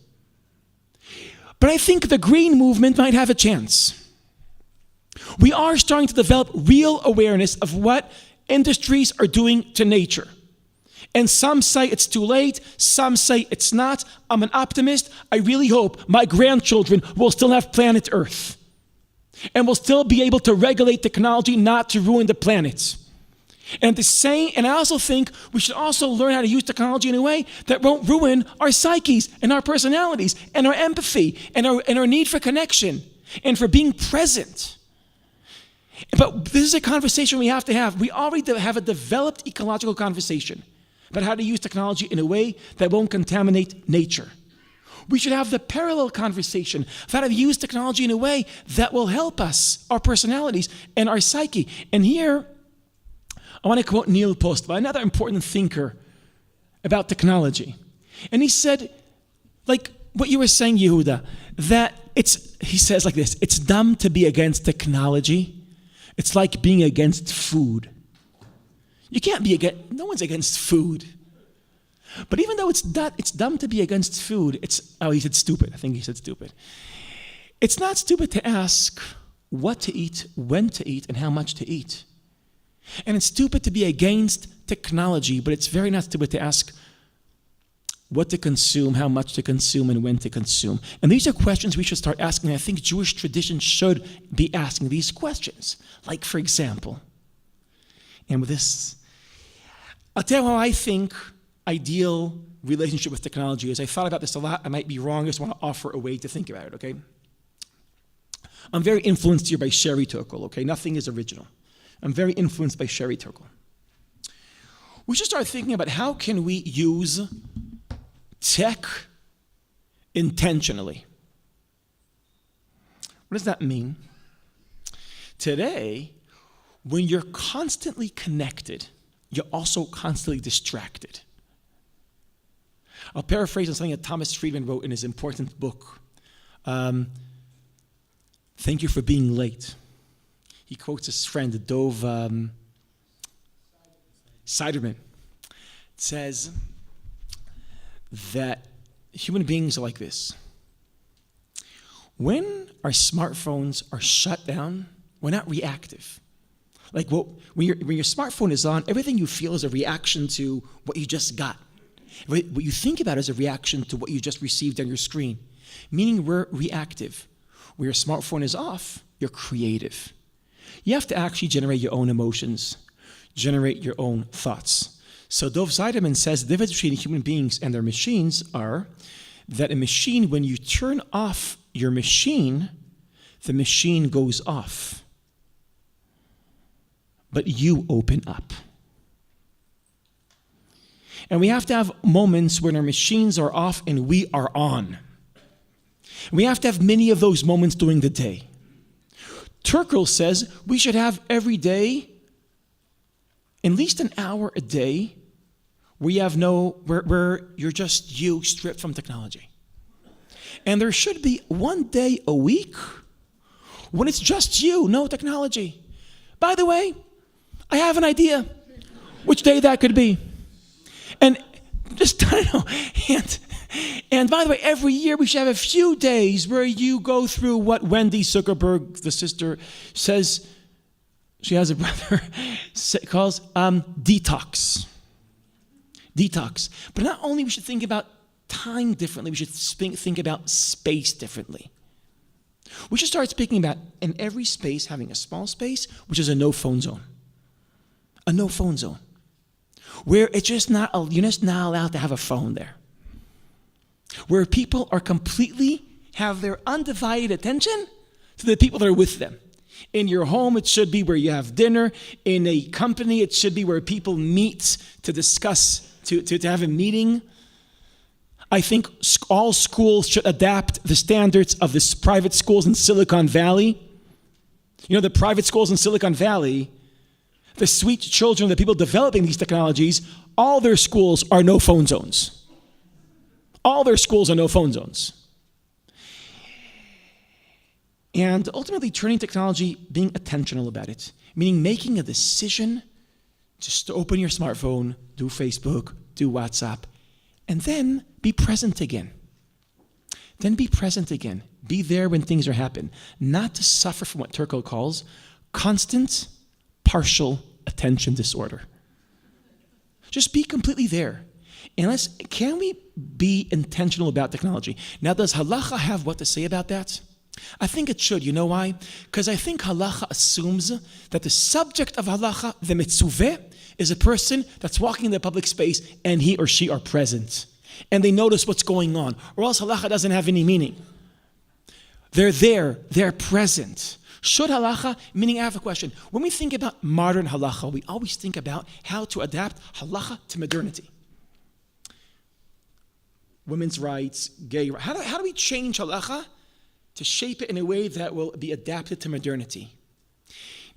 But I think the green movement might have a chance. We are starting to develop real awareness of what industries are doing to nature. And some say it's too late, some say it's not. I'm an optimist. I really hope my grandchildren will still have planet Earth. And will still be able to regulate technology not to ruin the planet. And I also think we should also learn how to use technology in a way that won't ruin our psyches and our personalities and our empathy and our need for connection and for being present. But this is a conversation we have to have. We already have a developed ecological conversation about how to use technology in a way that won't contaminate nature. We should have the parallel conversation of how to use technology in a way that will help us, our personalities, and our psyche. And here, I want to quote Neil Postma, another important thinker about technology. And he said, like what you were saying, Yehuda, that he says like this, it's dumb to be against technology. It's like being against food. You can't be against, no one's against food. But even though it's dumb to be against food, he said stupid. I think he said stupid. It's not stupid to ask what to eat, when to eat, and how much to eat. And it's stupid to be against technology, but it's very not stupid to ask what to consume, how much to consume, and when to consume. And these are questions we should start asking. I think Jewish tradition should be asking these questions. Like, for example, and with this, I'll tell you how I think ideal relationship with technology is. I thought about this a lot. I might be wrong. I just want to offer a way to think about it, okay? I'm very influenced here by Sherry Turkle, okay? Nothing is original. I'm very influenced by Sherry Turkle. We should start thinking about how can we use tech intentionally. What does that mean? Today, when you're constantly connected, you're also constantly distracted. I'll paraphrase on something that Thomas Friedman wrote in his important book, Thank You for Being Late. He quotes his friend, Dov Siderman. It says that human beings are like this. When our smartphones are shut down, we're not reactive. Like when your smartphone is on, everything you feel is a reaction to what you just got. What you think about is a reaction to what you just received on your screen. Meaning we're reactive. When your smartphone is off, you're creative. You have to actually generate your own emotions, generate your own thoughts. So Dov Siderman says the difference between human beings and their machines are that a machine, when you turn off your machine, the machine goes off. But you open up. And we have to have moments when our machines are off and we are on. We have to have many of those moments during the day. Turkle says we should have every day at least an hour a day where you're just you stripped from technology. And there should be one day a week when it's just you, no technology. By the way, I have an idea which day that could be. And just, I don't know, and by the way, every year we should have a few days where you go through what Wendy Zuckerberg, the sister, says, she has a brother, calls detox. Detox. But not only we should think about time differently, we should think about space differently. We should start speaking about in every space having a small space, which is a no-phone zone. A no-phone zone. Where you're just not allowed to have a phone there. Where people are completely have their undivided attention to the people that are with them. In your home, it should be where you have dinner. In a company, it should be where people meet to discuss, to have a meeting. I think all schools should adapt the standards of the private schools in Silicon Valley. You know, the private schools in Silicon Valley, the sweet children, the people developing these technologies, all their schools are no phone zones. All their schools are no phone zones. And ultimately, turning technology, being attentional about it, meaning making a decision just to open your smartphone, do Facebook, do WhatsApp, and then be present again. Then be present again. Be there when things are happening. Not to suffer from what Turco calls constant, partial attention disorder. Just be completely there. And can we be intentional about technology? Now, does halacha have what to say about that? I think it should. You know why? Because I think halacha assumes that the subject of halacha, the mitzuveh, is a person that's walking in the public space and he or she are present. And they notice what's going on. Or else halacha doesn't have any meaning. They're there. They're present. Should halacha, meaning I have a question. When we think about modern halacha, we always think about how to adapt halacha to modernity. Women's rights, gay rights. How do we change halacha to shape it in a way that will be adapted to modernity?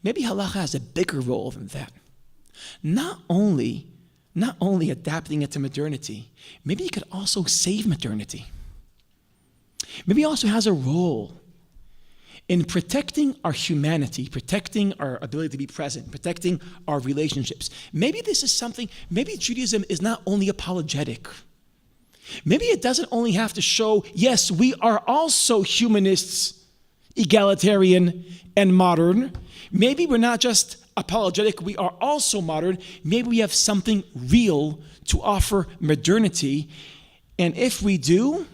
Maybe halacha has a bigger role than that. Not only adapting it to modernity, maybe it could also save modernity. Maybe it also has a role in protecting our humanity, protecting our ability to be present, protecting our relationships. Maybe this is something, maybe Judaism is not only apologetic. Maybe it doesn't only have to show, yes, we are also humanists, egalitarian, and modern. Maybe we're not just apologetic, we are also modern. Maybe we have something real to offer modernity. And if we do,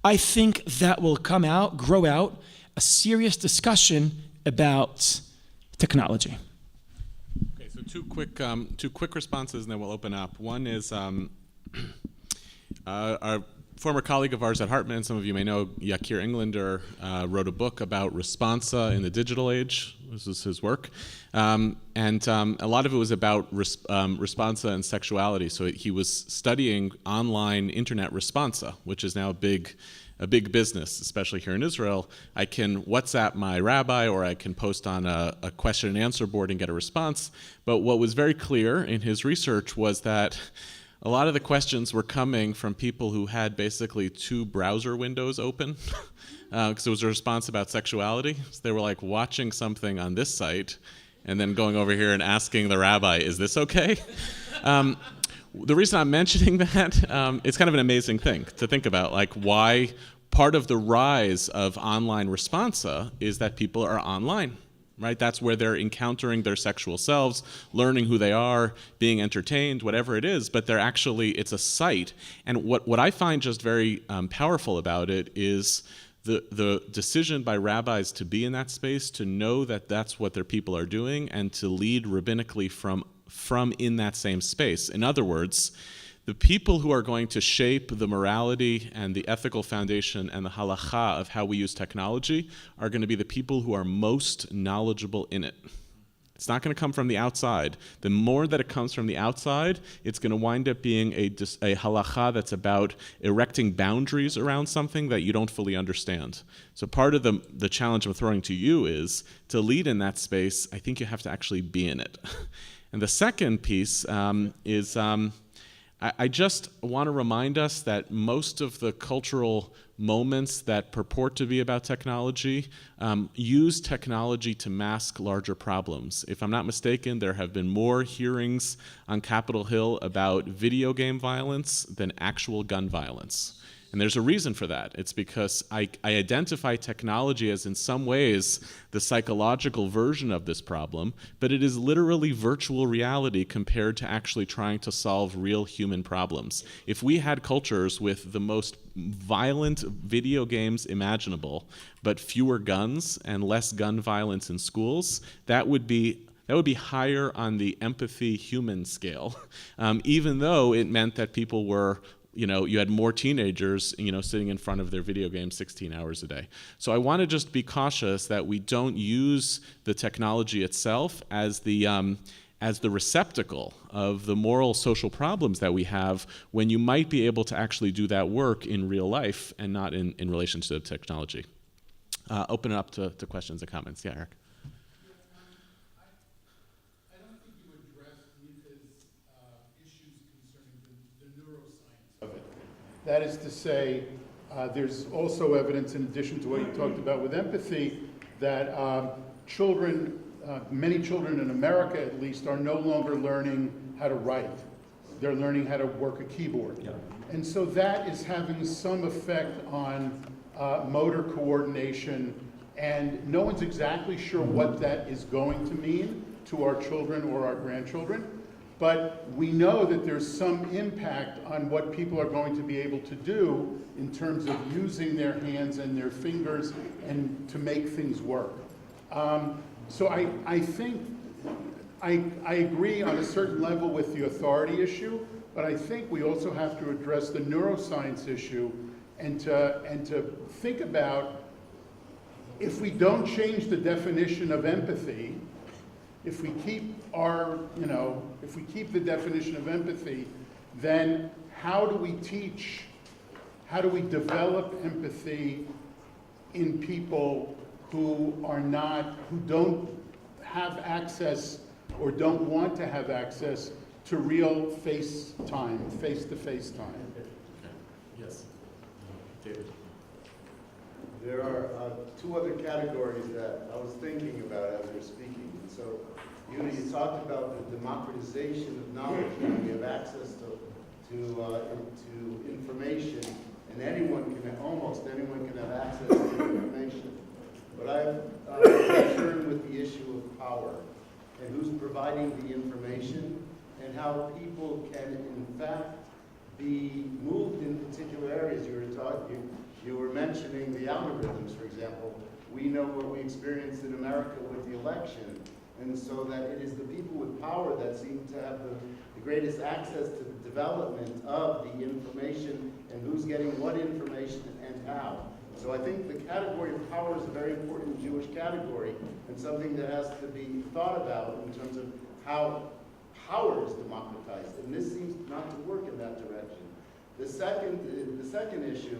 I think that will grow out a serious discussion about technology. Okay, so two quick responses, and then we'll open up. One is our former colleague of ours at Hartman, some of you may know, Yakir Englander, wrote a book about responsa in the digital age. This is his work. And a lot of it was about responsa and sexuality. So he was studying online internet responsa, which is now a big business, especially here in Israel. I can WhatsApp my rabbi, or I can post on a question and answer board and get a response. But what was very clear in his research was that a lot of the questions were coming from people who had basically two browser windows open, because it was a response about sexuality. So they were like watching something on this site and then going over here and asking the rabbi, is this okay? The reason I'm mentioning that, it's kind of an amazing thing to think about, like why part of the rise of online responsa is that people are online. Right? That's where they're encountering their sexual selves, learning who they are, being entertained, whatever it is, but it's a site. And what I find just very powerful about it is the decision by rabbis to be in that space, to know that that's what their people are doing, and to lead rabbinically from in that same space. In other words, the people who are going to shape the morality and the ethical foundation and the halacha of how we use technology are going to be the people who are most knowledgeable in it. It's not going to come from the outside. The more that it comes from the outside, it's going to wind up being a halacha that's about erecting boundaries around something that you don't fully understand. So part of the challenge I'm throwing to you is to lead in that space. I think you have to actually be in it. And the second piece is I just want to remind us that most of the cultural moments that purport to be about technology use technology to mask larger problems. If I'm not mistaken, there have been more hearings on Capitol Hill about video game violence than actual gun violence. And there's a reason for that. It's because I identify technology as in some ways the psychological version of this problem, but it is literally virtual reality compared to actually trying to solve real human problems. If we had cultures with the most violent video games imaginable, but fewer guns and less gun violence in schools, that would be higher on the empathy human scale, even though it meant that people were you had more teenagers, sitting in front of their video games 16 hours a day. So I want to just be cautious that we don't use the technology itself as the receptacle of the moral social problems that we have, when you might be able to actually do that work in real life and not in relation to the technology. Open it up to questions and comments. Yeah, Eric. I don't think you addressed Micah's issues concerning the neuroscience of it. That is to say, there's also evidence, in addition to what you talked about with empathy, that many children in America at least are no longer learning how to write. They're learning how to work a keyboard. Yeah. And so that is having some effect on motor coordination, and no one's exactly sure what that is going to mean to our children or our grandchildren, but we know that there's some impact on what people are going to be able to do in terms of using their hands and their fingers and to make things work. So I think I agree on a certain level with the authority issue, but I think we also have to address the neuroscience issue and to think about, if we don't change the definition of empathy, if we keep the definition of empathy, then how do we develop empathy in people who don't have access or don't want to have access to real face-to-face time? Yes. David. There are two other categories that I was thinking about as we were speaking. And so, you talked about the democratization of knowledge, and we have access to information, and almost anyone can have access to information. But I'm concerned with the issue of power and who's providing the information, and how people can, in fact, be moved in particular areas. You were mentioning the algorithms, for example. We know what we experienced in America with the election, and so that it is the people with power that seem to have the greatest access to the development of the information and who's getting what information and how. So I think the category of power is a very important Jewish category, and something that has to be thought about in terms of how power is democratized, and this seems not to work in that direction. The second issue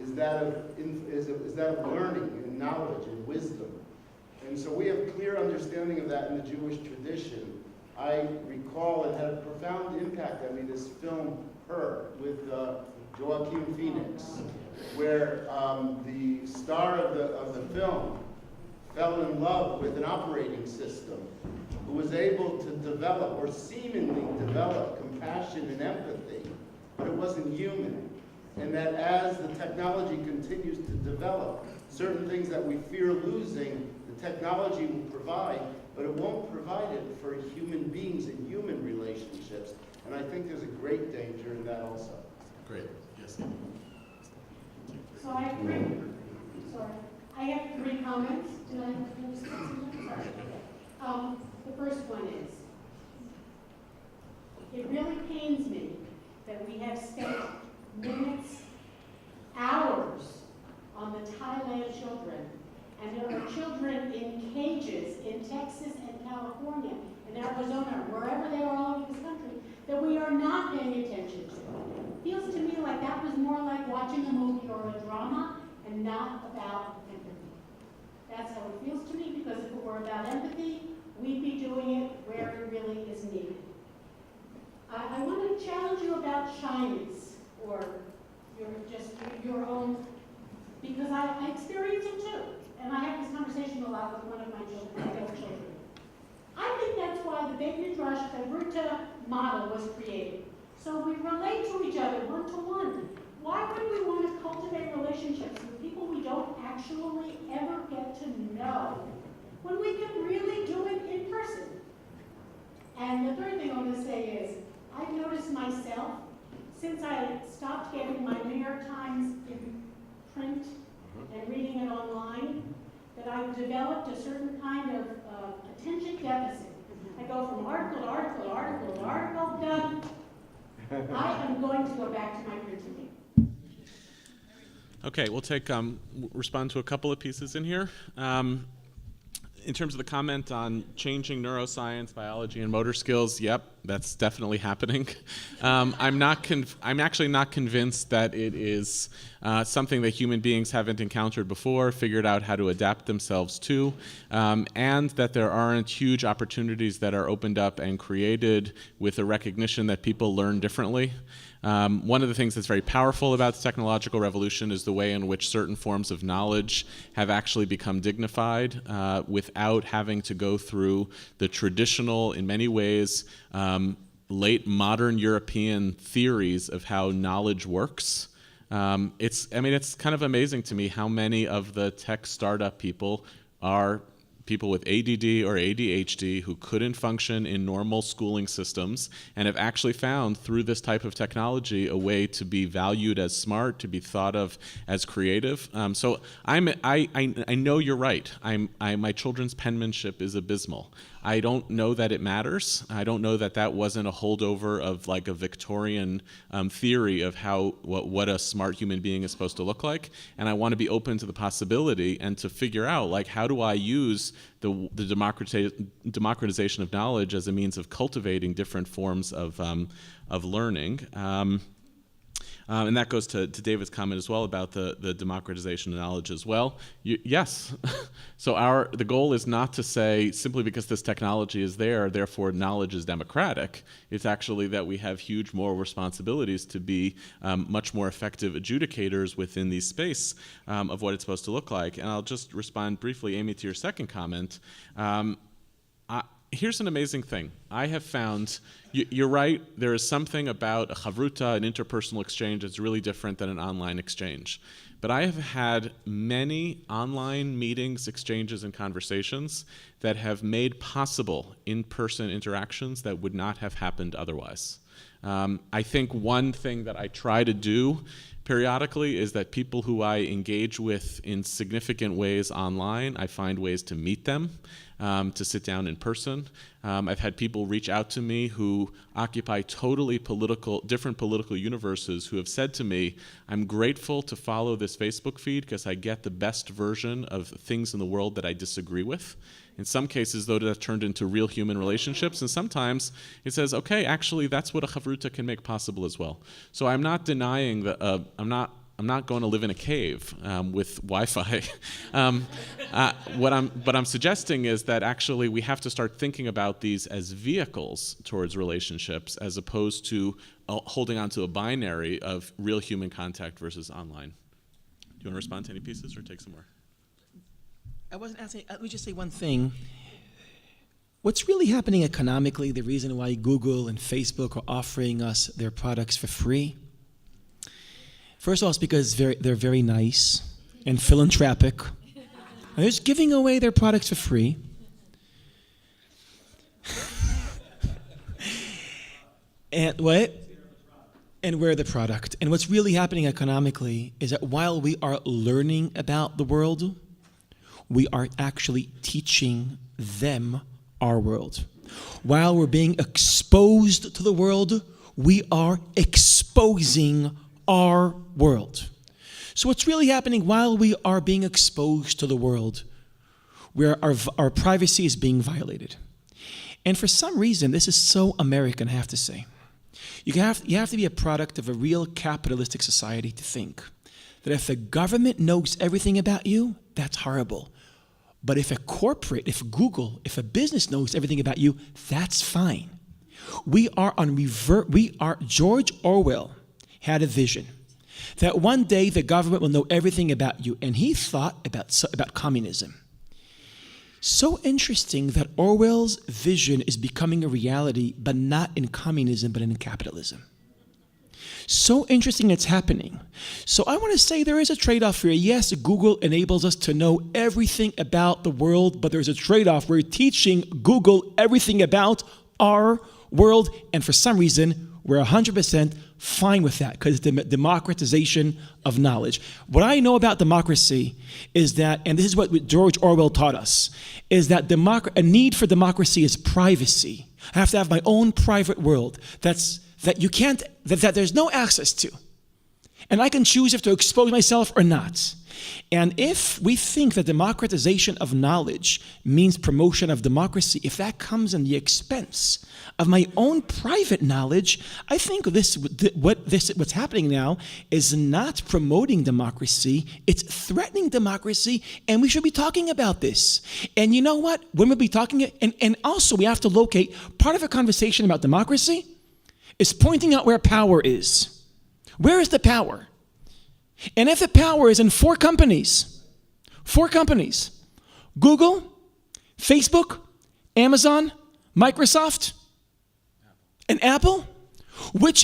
is that of learning and knowledge and wisdom, and so we have clear understanding of that in the Jewish tradition. I recall it had a profound impact on me, this film Her with Joaquin Phoenix, where the star of the film fell in love with an operating system who was able to develop, or seemingly develop, compassion and empathy, but it wasn't human. And that as the technology continues to develop, certain things that we fear losing, the technology will provide, but it won't provide it for human beings and human relationships. And I think there's a great danger in that also. Great. Yes. So I agree. Sorry. I have 3 comments. Did I finish? Sorry. The first one is, it really pains me that we have spent minutes, hours on the Thailand children, and there are children in cages in Texas and California and Arizona, wherever they are all over this country, that we are not paying attention to. It feels to me like that was more like watching a movie or a drama and not about empathy. That's how it feels to me, because if it were about empathy, we'd be doing it where it really is needed. I want to challenge you about shyness, or your own, because I experience it too. And I have this conversation a lot with one of my children. I think that's why the Beit Midrash Chavruta model was created. So we relate to each other one-to-one. Why would we want to cultivate relationships with people we don't actually ever get to know, when we can really do it in person? And the third thing I want to say is, I've noticed myself, since I stopped getting my New York Times in print and reading it online, that I've developed a certain kind of attention deficit. I go from article to article to article to article, done. I am going to go back to my printing. Okay, we'll take respond to a couple of pieces in here. In terms of the comment on changing neuroscience, biology, and motor skills, yep, that's definitely happening. I'm actually not convinced that it is something that human beings haven't encountered before, figured out how to adapt themselves to, and that there aren't huge opportunities that are opened up and created with a recognition that people learn differently. One of the things that's very powerful about the technological revolution is the way in which certain forms of knowledge have actually become dignified without having to go through the traditional, in many ways, late modern European theories of how knowledge works. It's kind of amazing to me how many of the tech startup people are people with ADD or ADHD who couldn't function in normal schooling systems and have actually found through this type of technology a way to be valued as smart, to be thought of as creative. So I know you're right. My children's penmanship is abysmal. I don't know that it matters. I don't know that that wasn't a holdover of like a Victorian theory of what a smart human being is supposed to look like. And I want to be open to the possibility and to figure out, like, how do I use the democratization of knowledge as a means of cultivating different forms of learning. And that goes to David's comment as well about the democratization of knowledge as well. Yes. So the goal is not to say simply because this technology is there, therefore knowledge is democratic. It's actually that we have huge moral responsibilities to be much more effective adjudicators within the space of what it's supposed to look like. And I'll just respond briefly, Amy, to your second comment. Here's an amazing thing. I have found, you're right, there is something about a chavruta, an interpersonal exchange, that's really different than an online exchange. But I have had many online meetings, exchanges, and conversations that have made possible in-person interactions that would not have happened otherwise. I think one thing that I try to do periodically is that people who I engage with in significant ways online, I find ways to meet them, to sit down in person. I've had people reach out to me who occupy totally different political universes who have said to me, I'm grateful to follow this Facebook feed because I get the best version of things in the world that I disagree with. In some cases, though, that's turned into real human relationships, and sometimes it says, okay, actually, that's what a chavruta can make possible as well. So I'm not denying that I'm not going to live in a cave with Wi-Fi. What I'm suggesting is that actually we have to start thinking about these as vehicles towards relationships as opposed to holding on to a binary of real human contact versus online. Do you want to respond to any pieces or take some more? I wasn't asking, let me just say one thing. What's really happening economically, the reason why Google and Facebook are offering us their products for free, first of all, it's because they're very nice and philanthropic. And they're just giving away their products for free. And what? And we're the product. And what's really happening economically is that while we are learning about the world, we are actually teaching them our world. While we're being exposed to the world, we are exposing our world. So what's really happening while we are being exposed to the world, where our privacy is being violated. And for some reason, this is so American, I have to say. You have to be a product of a real capitalistic society to think that if the government knows everything about you, that's horrible. But if Google, if a business knows everything about you, that's fine. George Orwell had a vision that one day the government will know everything about you, and he thought about communism. So interesting that Orwell's vision is becoming a reality, but not in communism, but in capitalism. So interesting it's happening. So I want to say there is a trade-off here. Yes, Google enables us to know everything about the world, but there's a trade-off. We're teaching Google everything about our world, and for some reason, we're 100% fine with that because it's the democratization of knowledge. What I know about democracy is that, and this is what George Orwell taught us, is that a need for democracy is privacy. I have to have my own private world. That's that you can't, that there's no access to. And I can choose if to expose myself or not. And if we think that democratization of knowledge means promotion of democracy, if that comes in the expense of my own private knowledge, I think what's happening now is not promoting democracy, it's threatening democracy, and we should be talking about this. And you know what? When we'll be talking, and also we have to locate, part of a conversation about democracy is pointing out where power is. Where is the power? And if the power is in four companies, Google, Facebook, Amazon, Microsoft, and Apple, which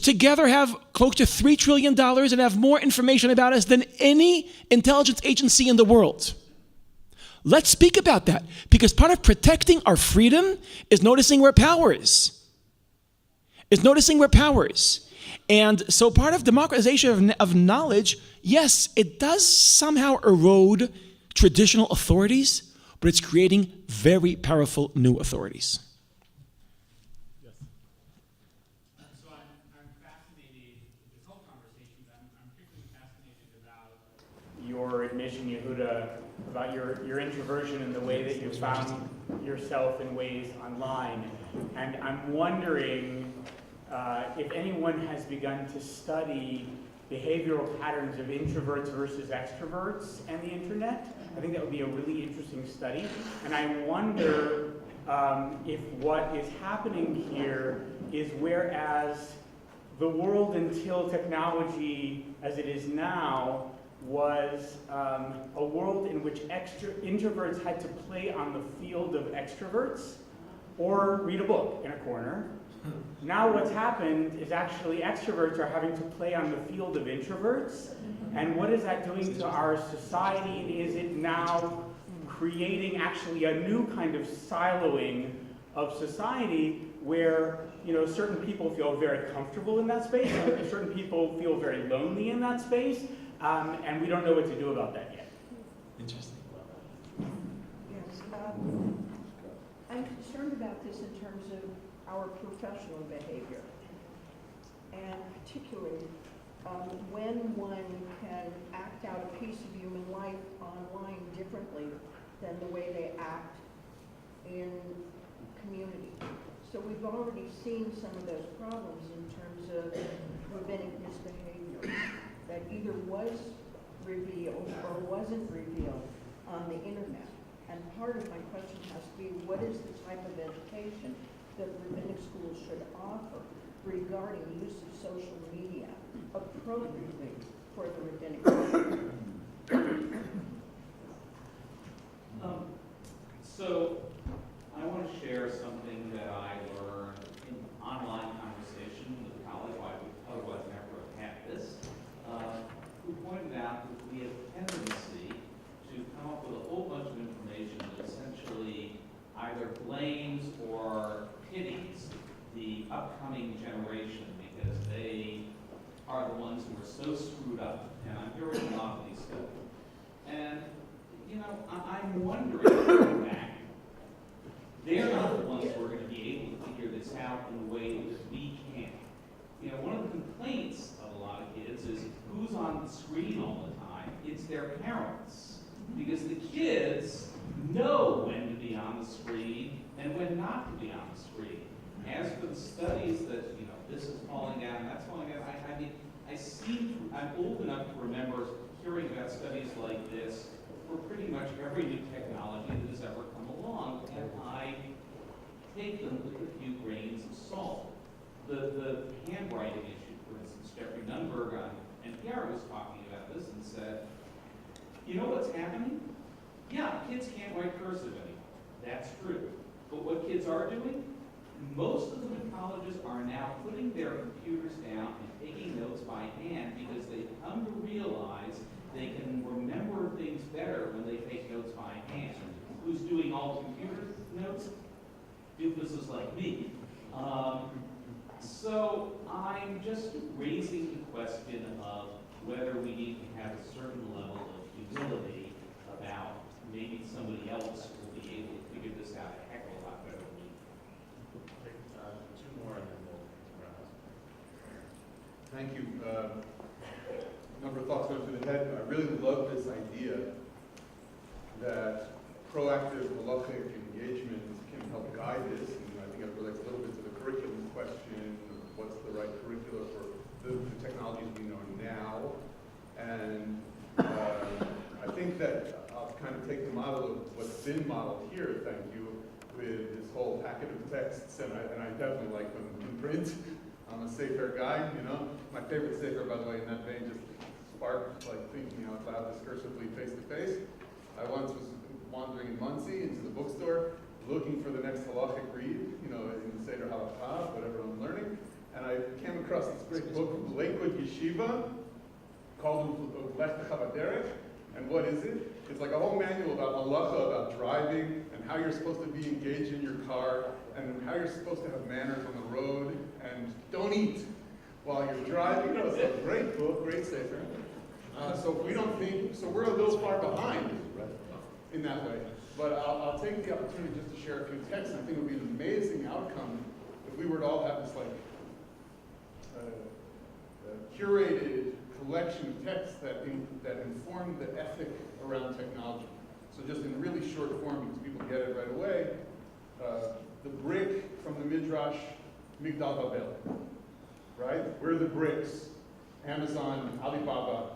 together have close to $3 trillion and have more information about us than any intelligence agency in the world. Let's speak about that, because part of protecting our freedom is noticing where power is. And so part of democratization of knowledge, yes, it does somehow erode traditional authorities, but it's creating very powerful new authorities. Yes. So I'm fascinated with this whole conversation, but I'm particularly fascinated about your admission, Yehuda, about your introversion and the way that you found yourself in ways online. And I'm wondering if anyone has begun to study behavioral patterns of introverts versus extroverts and the internet. I think that would be a really interesting study. And I wonder if what is happening here is, whereas the world until technology as it is now was a world in which introverts had to play on the field of extroverts or read a book in a corner. Now what's happened is actually extroverts are having to play on the field of introverts. And what is that doing to our society? Is it now creating actually a new kind of siloing of society where, you know, certain people feel very comfortable in that space, and certain people feel very lonely in that space, and we don't know what to do about that yet. Interesting. Yes, I'm concerned about this in terms of our professional behavior, and particularly when one can act out a piece of human life online differently than the way they act in community. So we've already seen some of those problems in terms of rabbinic misbehavior that either was revealed or wasn't revealed on the internet. And part of my question has to be, what is the type of education that rabbinic schools should offer regarding use of social media appropriately for the rabbinic community? So I want to share something that I learned in online conversation with a colleague who I would otherwise never have had this, who pointed out that we have a tendency to come up with a whole bunch of information that essentially either blames or pities the upcoming generation because they are the ones who are so screwed up. And I'm hearing a lot of these studies. And, you know, I'm wondering back, they're not the ones who are going to be able to figure this out in the way that we can. You know, one of the complaints of a lot of kids is who's on the screen all the time? It's their parents. Because the kids know when to be on the screen and when not to be on the screen. As for the studies that, you know, this is falling down, that's falling down, I mean, I'm old enough to remember hearing about studies like this for pretty much every new technology that has ever come along, and I take them with a few grains of salt. The handwriting issue, for instance, Jeffrey Nunberg on NPR was talking about this and said, you know what's happening? Yeah, kids can't write cursive anymore. That's true. But what kids are doing? Most of them in colleges are now putting their computers down and taking notes by hand because they've come to realize they can remember things better when they take notes by hand. Who's doing all the computer notes? Doofuses like me. So I'm just raising the question of whether we need to have a certain level of humility about maybe somebody else will be able to figure this out a heck of a lot better than we. Two more and then we'll that proactive halachic engagement can help guide this, and I think it relates a little bit to the curriculum question, what's the right curricula for the technologies we know now, and I think that I'll kind of take the model of what's been modeled here, thank you, with this whole packet of texts, and I definitely like them in print. I'm a Sefer guy, you know. My favorite Sefer, by the way, in that vein, just sparked like thinking out loud discursively face to face. I once was wandering in Muncie into the bookstore, looking for the next halachic read, you know, in the Seder Halakha, whatever I'm learning, and I came across this great book from Lakewood Yeshiva called Derech, and what is it? It's like a whole manual about halacha, about driving, and how you're supposed to be engaged in your car, and how you're supposed to have manners on the road, and don't eat while you're driving. It's a great book, great sefer. So we don't think, so we're a little far behind in that way. But I'll take the opportunity just to share a few texts, and I think it would be an amazing outcome if we were to all have this like curated collection of texts that inform the ethic around technology. So just in really short form, because people get it right away, the brick from the Midrash, Migdal Babel, right? We're the bricks, Amazon, Alibaba,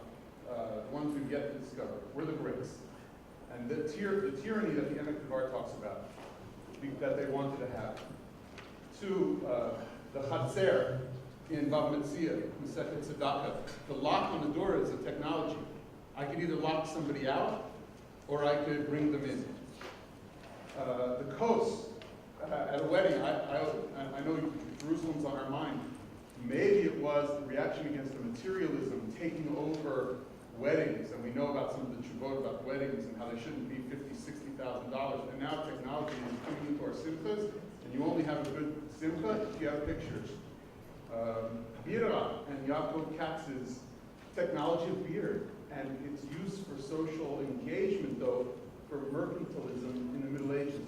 the ones we get to discover. We're the bricks. And the tyranny that the Emek Devar talks about, that they wanted to have. To the Chatzer in Bava Metzia, Masechet Tzedakah, the lock on the door is a technology. I could either lock somebody out, or I could bring them in. The kos at a wedding, I know Jerusalem's on our mind. Maybe it was the reaction against the materialism taking over weddings, and we know about some of the chuvot about weddings and how they shouldn't be $50,000, $60,000. And now technology is coming into our simchas, and you only have a good simcha if you have pictures. Bira and Yaakov Katz's technology of beer, and its use for social engagement, though, for mercantilism in the Middle Ages.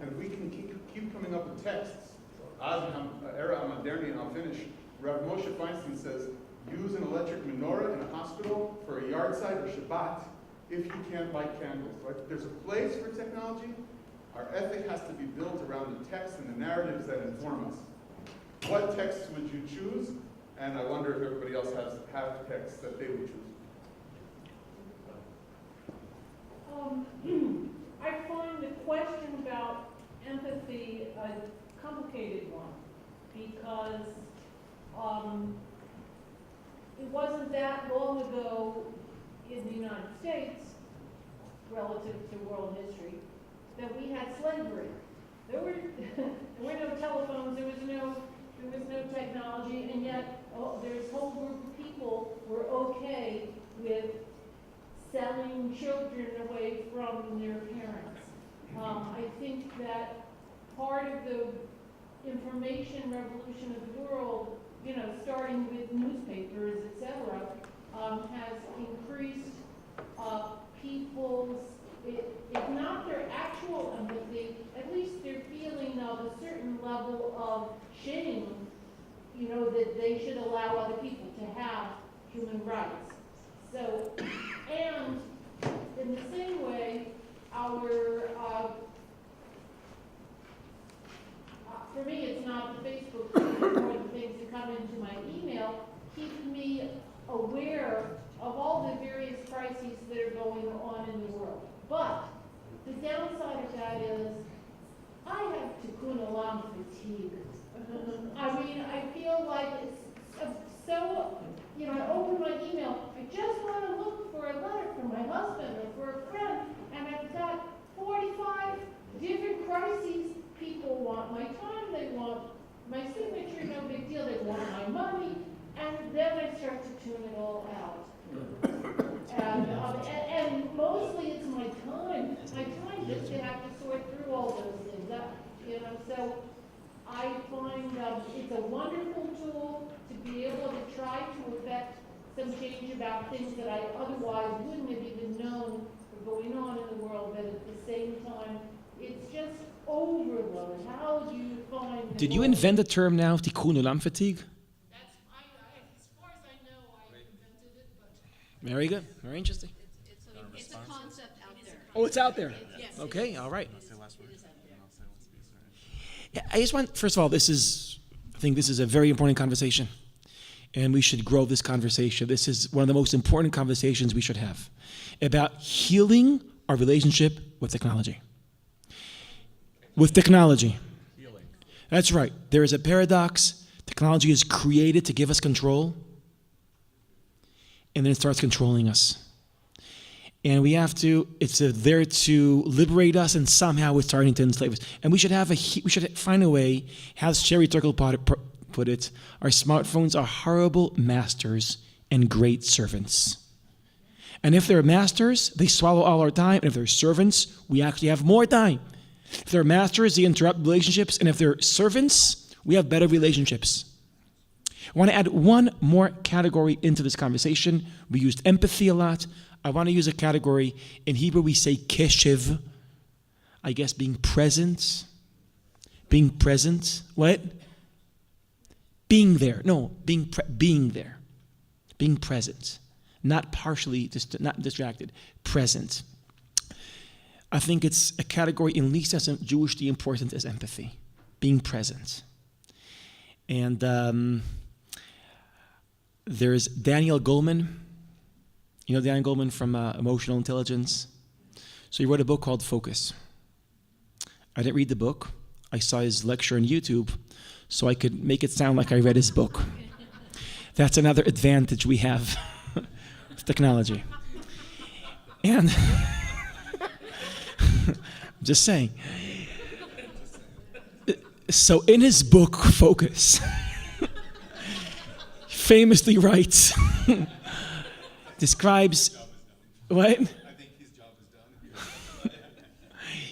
And if we can keep coming up with texts, Era Moderni, and I'll finish, Rav Moshe Feinstein says, use an electric menorah in a hospital for a yard site or Shabbat if you can't light candles. Right? There's a place for technology. Our ethic has to be built around the texts and the narratives that inform us. What texts would you choose? And I wonder if everybody else have texts that they would choose. I find the question about empathy a complicated one because it wasn't that long ago in the United States, relative to world history, that we had slavery. There were no telephones, there was no technology, and yet there's a whole group of people who were okay with selling children away from their parents. I think that part of the information revolution of the world, starting with newspapers, etc., has increased people's, if not their actual empathy, at least their feeling of a certain level of shame, that they should allow other people to have human rights. So, and in the same way, for me, it's not the Facebook feed or the things that come into my email, keep me aware of all the various crises that are going on in the world. But the downside of that is I have tikkun olam fatigue. I mean, I feel like it's so, I open my email, I just want to look for a letter from my husband or for a friend, and I've got 45 different crises. People want my time, they want my signature, no big deal, they want my money, and then I start to tune it all out. And mostly it's my time just to have to sort through all those things, so I find it's a wonderful tool to be able to try to affect some change about things that I otherwise wouldn't have even known were going on in the world, but at the same time, it's just overload. How do you find... Did you invent the term now, tikkun olam fatigue? As far as I know, I invented it, but... Very good. Very interesting. It's a concept out there. Oh, it's out there. Yes. Okay, all right. Yeah, I just want, first of all, I think this is a very important conversation, and we should grow this conversation. This is one of the most important conversations we should have about healing our relationship with technology. With technology. Healing. That's right. There is a paradox. Technology is created to give us control, and then it starts controlling us. And we have to, it's there to liberate us, and somehow it's starting to enslave us. And we should find a way, how Sherry Turkle put it, our smartphones are horrible masters and great servants. And if they're masters, they swallow all our time. And if they're servants, we actually have more time. If they're masters, they interrupt relationships. And if they're servants, we have better relationships. I want to add one more category into this conversation. We used empathy a lot. I want to use a category. In Hebrew, we say keshev. I guess being present. Being present. What? Being there. No, being there. Being present. Not partially, not distracted. Present. I think it's a category in least as Jewishly important as empathy. Being present. And there's Daniel Goleman. You know Daniel Goleman from Emotional Intelligence? So he wrote a book called Focus. I didn't read the book. I saw his lecture on YouTube, so I could make it sound like I read his book. That's another advantage we have with technology. And I'm just saying. So in his book, Focus, famously writes, describes, what? I think his job is done.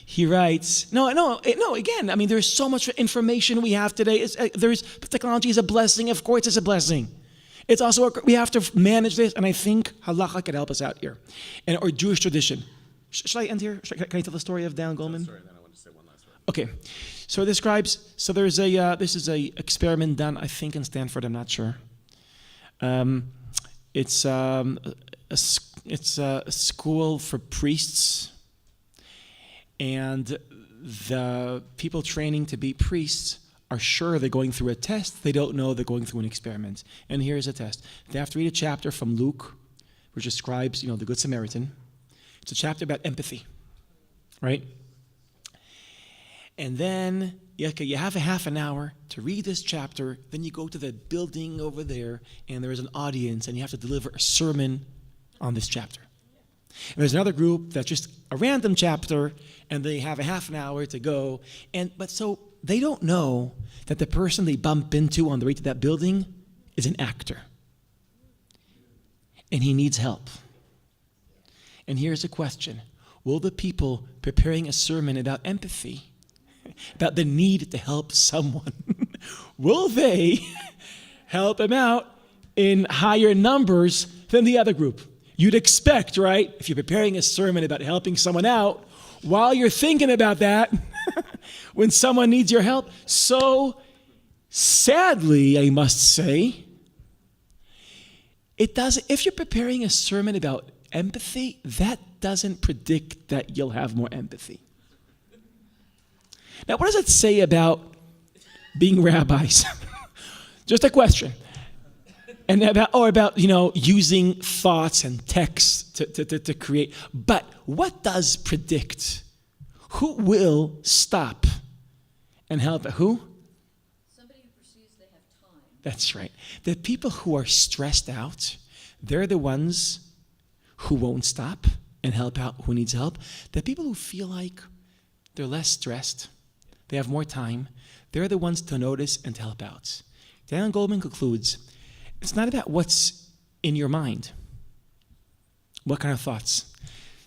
He writes, no, again, I mean, there's so much information we have today. Technology is a blessing. Of course it's a blessing. It's also, we have to manage this, and I think halacha can help us out here. Or Jewish tradition. Should I end here? Can I tell the story of Dan Goleman? Sorry, then I want to say one last word. Okay. So it describes, there's this is a experiment done, I think, in Stanford, I'm not sure. It's a school for priests, and the people training to be priests are sure they're going through a test. They don't know they're going through an experiment. And here's a test. They have to read a chapter from Luke, which describes, the Good Samaritan. It's a chapter about empathy, right? And then you have a half an hour to read this chapter. Then you go to the building over there, and there is an audience, and you have to deliver a sermon on this chapter. And there's another group that's just a random chapter, and they have a half an hour to go. But so they don't know that the person they bump into on the way to that building is an actor. And he needs help. And here's a question. Will the people preparing a sermon about empathy, about the need to help someone, will they help him out in higher numbers than the other group? You'd expect, right? If you're preparing a sermon about helping someone out, while you're thinking about that, when someone needs your help. So, sadly, I must say, if you're preparing a sermon about empathy, that doesn't predict that you'll have more empathy. Now, what does it say about being rabbis? Just a question. And about using thoughts and text to create. But what does predict? Who will stop and help? Who? Somebody who perceives they have time. That's right. The people who are stressed out, they're the ones who won't stop and help out who needs help. The people who feel like they're less stressed, they have more time, they're the ones to notice and to help out. Daniel Goleman concludes, it's not about what's in your mind. What kind of thoughts?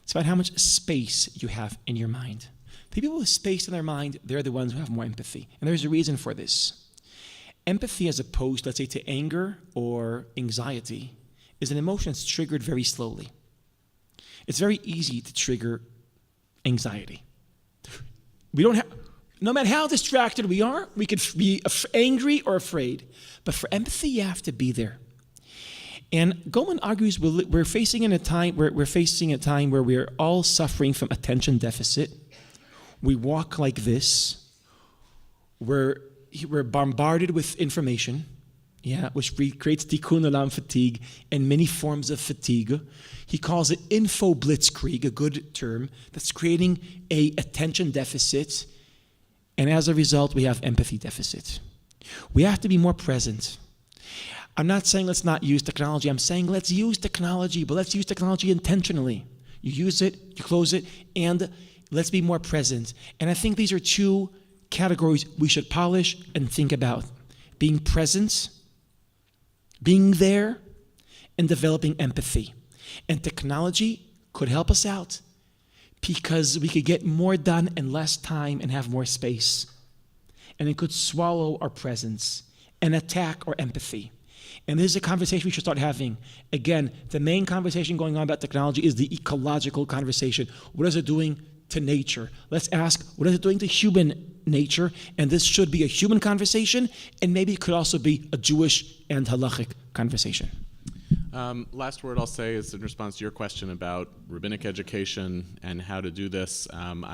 It's about how much space you have in your mind. The people with space in their mind, they're the ones who have more empathy. And there's a reason for this. Empathy, as opposed, let's say, to anger or anxiety, is an emotion that's triggered very slowly. It's very easy to trigger anxiety. We don't have, no matter how distracted we are, we could be angry or afraid. But for empathy, you have to be there. And Goldman argues we're facing a time where we're all suffering from attention deficit. We walk like this. We're bombarded with information, which creates tikkun olam fatigue and many forms of fatigue. He calls it info blitzkrieg, a good term, that's creating a attention deficit. And as a result, we have empathy deficit. We have to be more present. I'm not saying let's not use technology. I'm saying let's use technology, but let's use technology intentionally. You use it, you close it, and let's be more present. And I think these are two categories we should polish and think about. Being present, being there, and developing empathy. And technology could help us out because we could get more done in less time and have more space. And it could swallow our presence and attack our empathy. And this is a conversation we should start having. Again, the main conversation going on about technology is the ecological conversation. What is it doing to nature? Let's ask, what is it doing to human nature? And this should be a human conversation, and maybe it could also be a Jewish and halachic conversation. Last word I'll say is in response to your question about rabbinic education and how to do this. And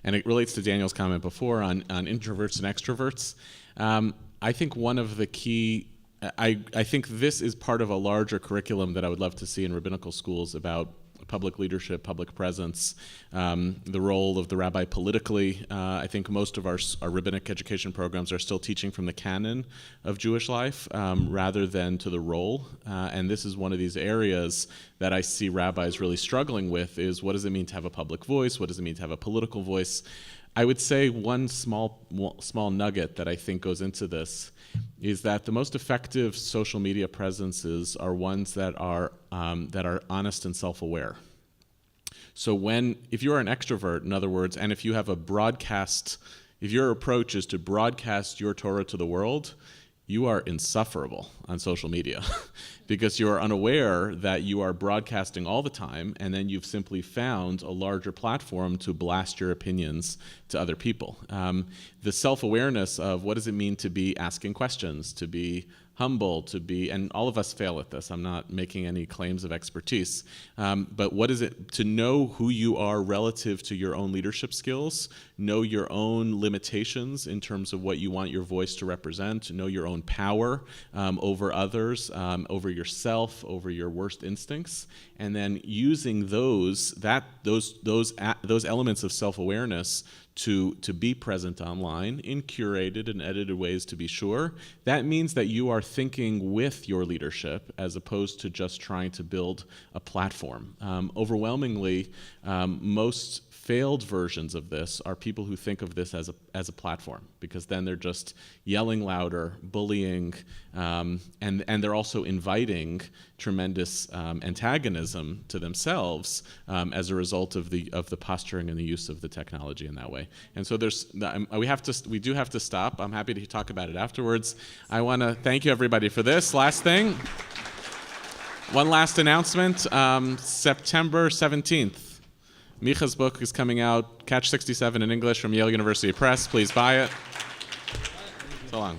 it relates to Daniel's comment before on introverts and extroverts. I think one of the key, I think this is part of a larger curriculum that I would love to see in rabbinical schools about public leadership, public presence, the role of the rabbi politically. I think most of our rabbinic education programs are still teaching from the canon of Jewish life rather than to the role. And this is one of these areas that I see rabbis really struggling with is what does it mean to have a public voice? What does it mean to have a political voice? I would say one small nugget that I think goes into this is that the most effective social media presences are ones that are honest and self-aware. So if you're an extrovert, in other words, and if you have if your approach is to broadcast your Torah to the world, you are insufferable on social media because you are unaware that you are broadcasting all the time, and then you've simply found a larger platform to blast your opinions to other people. The self-awareness of what does it mean to be asking questions, to be humble, and all of us fail at this. I'm not making any claims of expertise. But what is it to know who you are relative to your own leadership skills, know your own limitations in terms of what you want your voice to represent, know your own power over others, over yourself, over your worst instincts, and then using those elements of self-awareness to be present online in curated and edited ways, to be sure. That means that you are thinking with your leadership as opposed to just trying to build a platform. Overwhelmingly, most failed versions of this are people who think of this as a platform, because then they're just yelling louder, bullying, and they're also inviting tremendous antagonism to themselves as a result of the posturing and the use of the technology in that way. And so we do have to stop. I'm happy to talk about it afterwards. I want to thank you everybody for this. Last thing, one last announcement. September 17th. Micha's book is coming out, Catch 67 in English from Yale University Press. Please buy it. So long.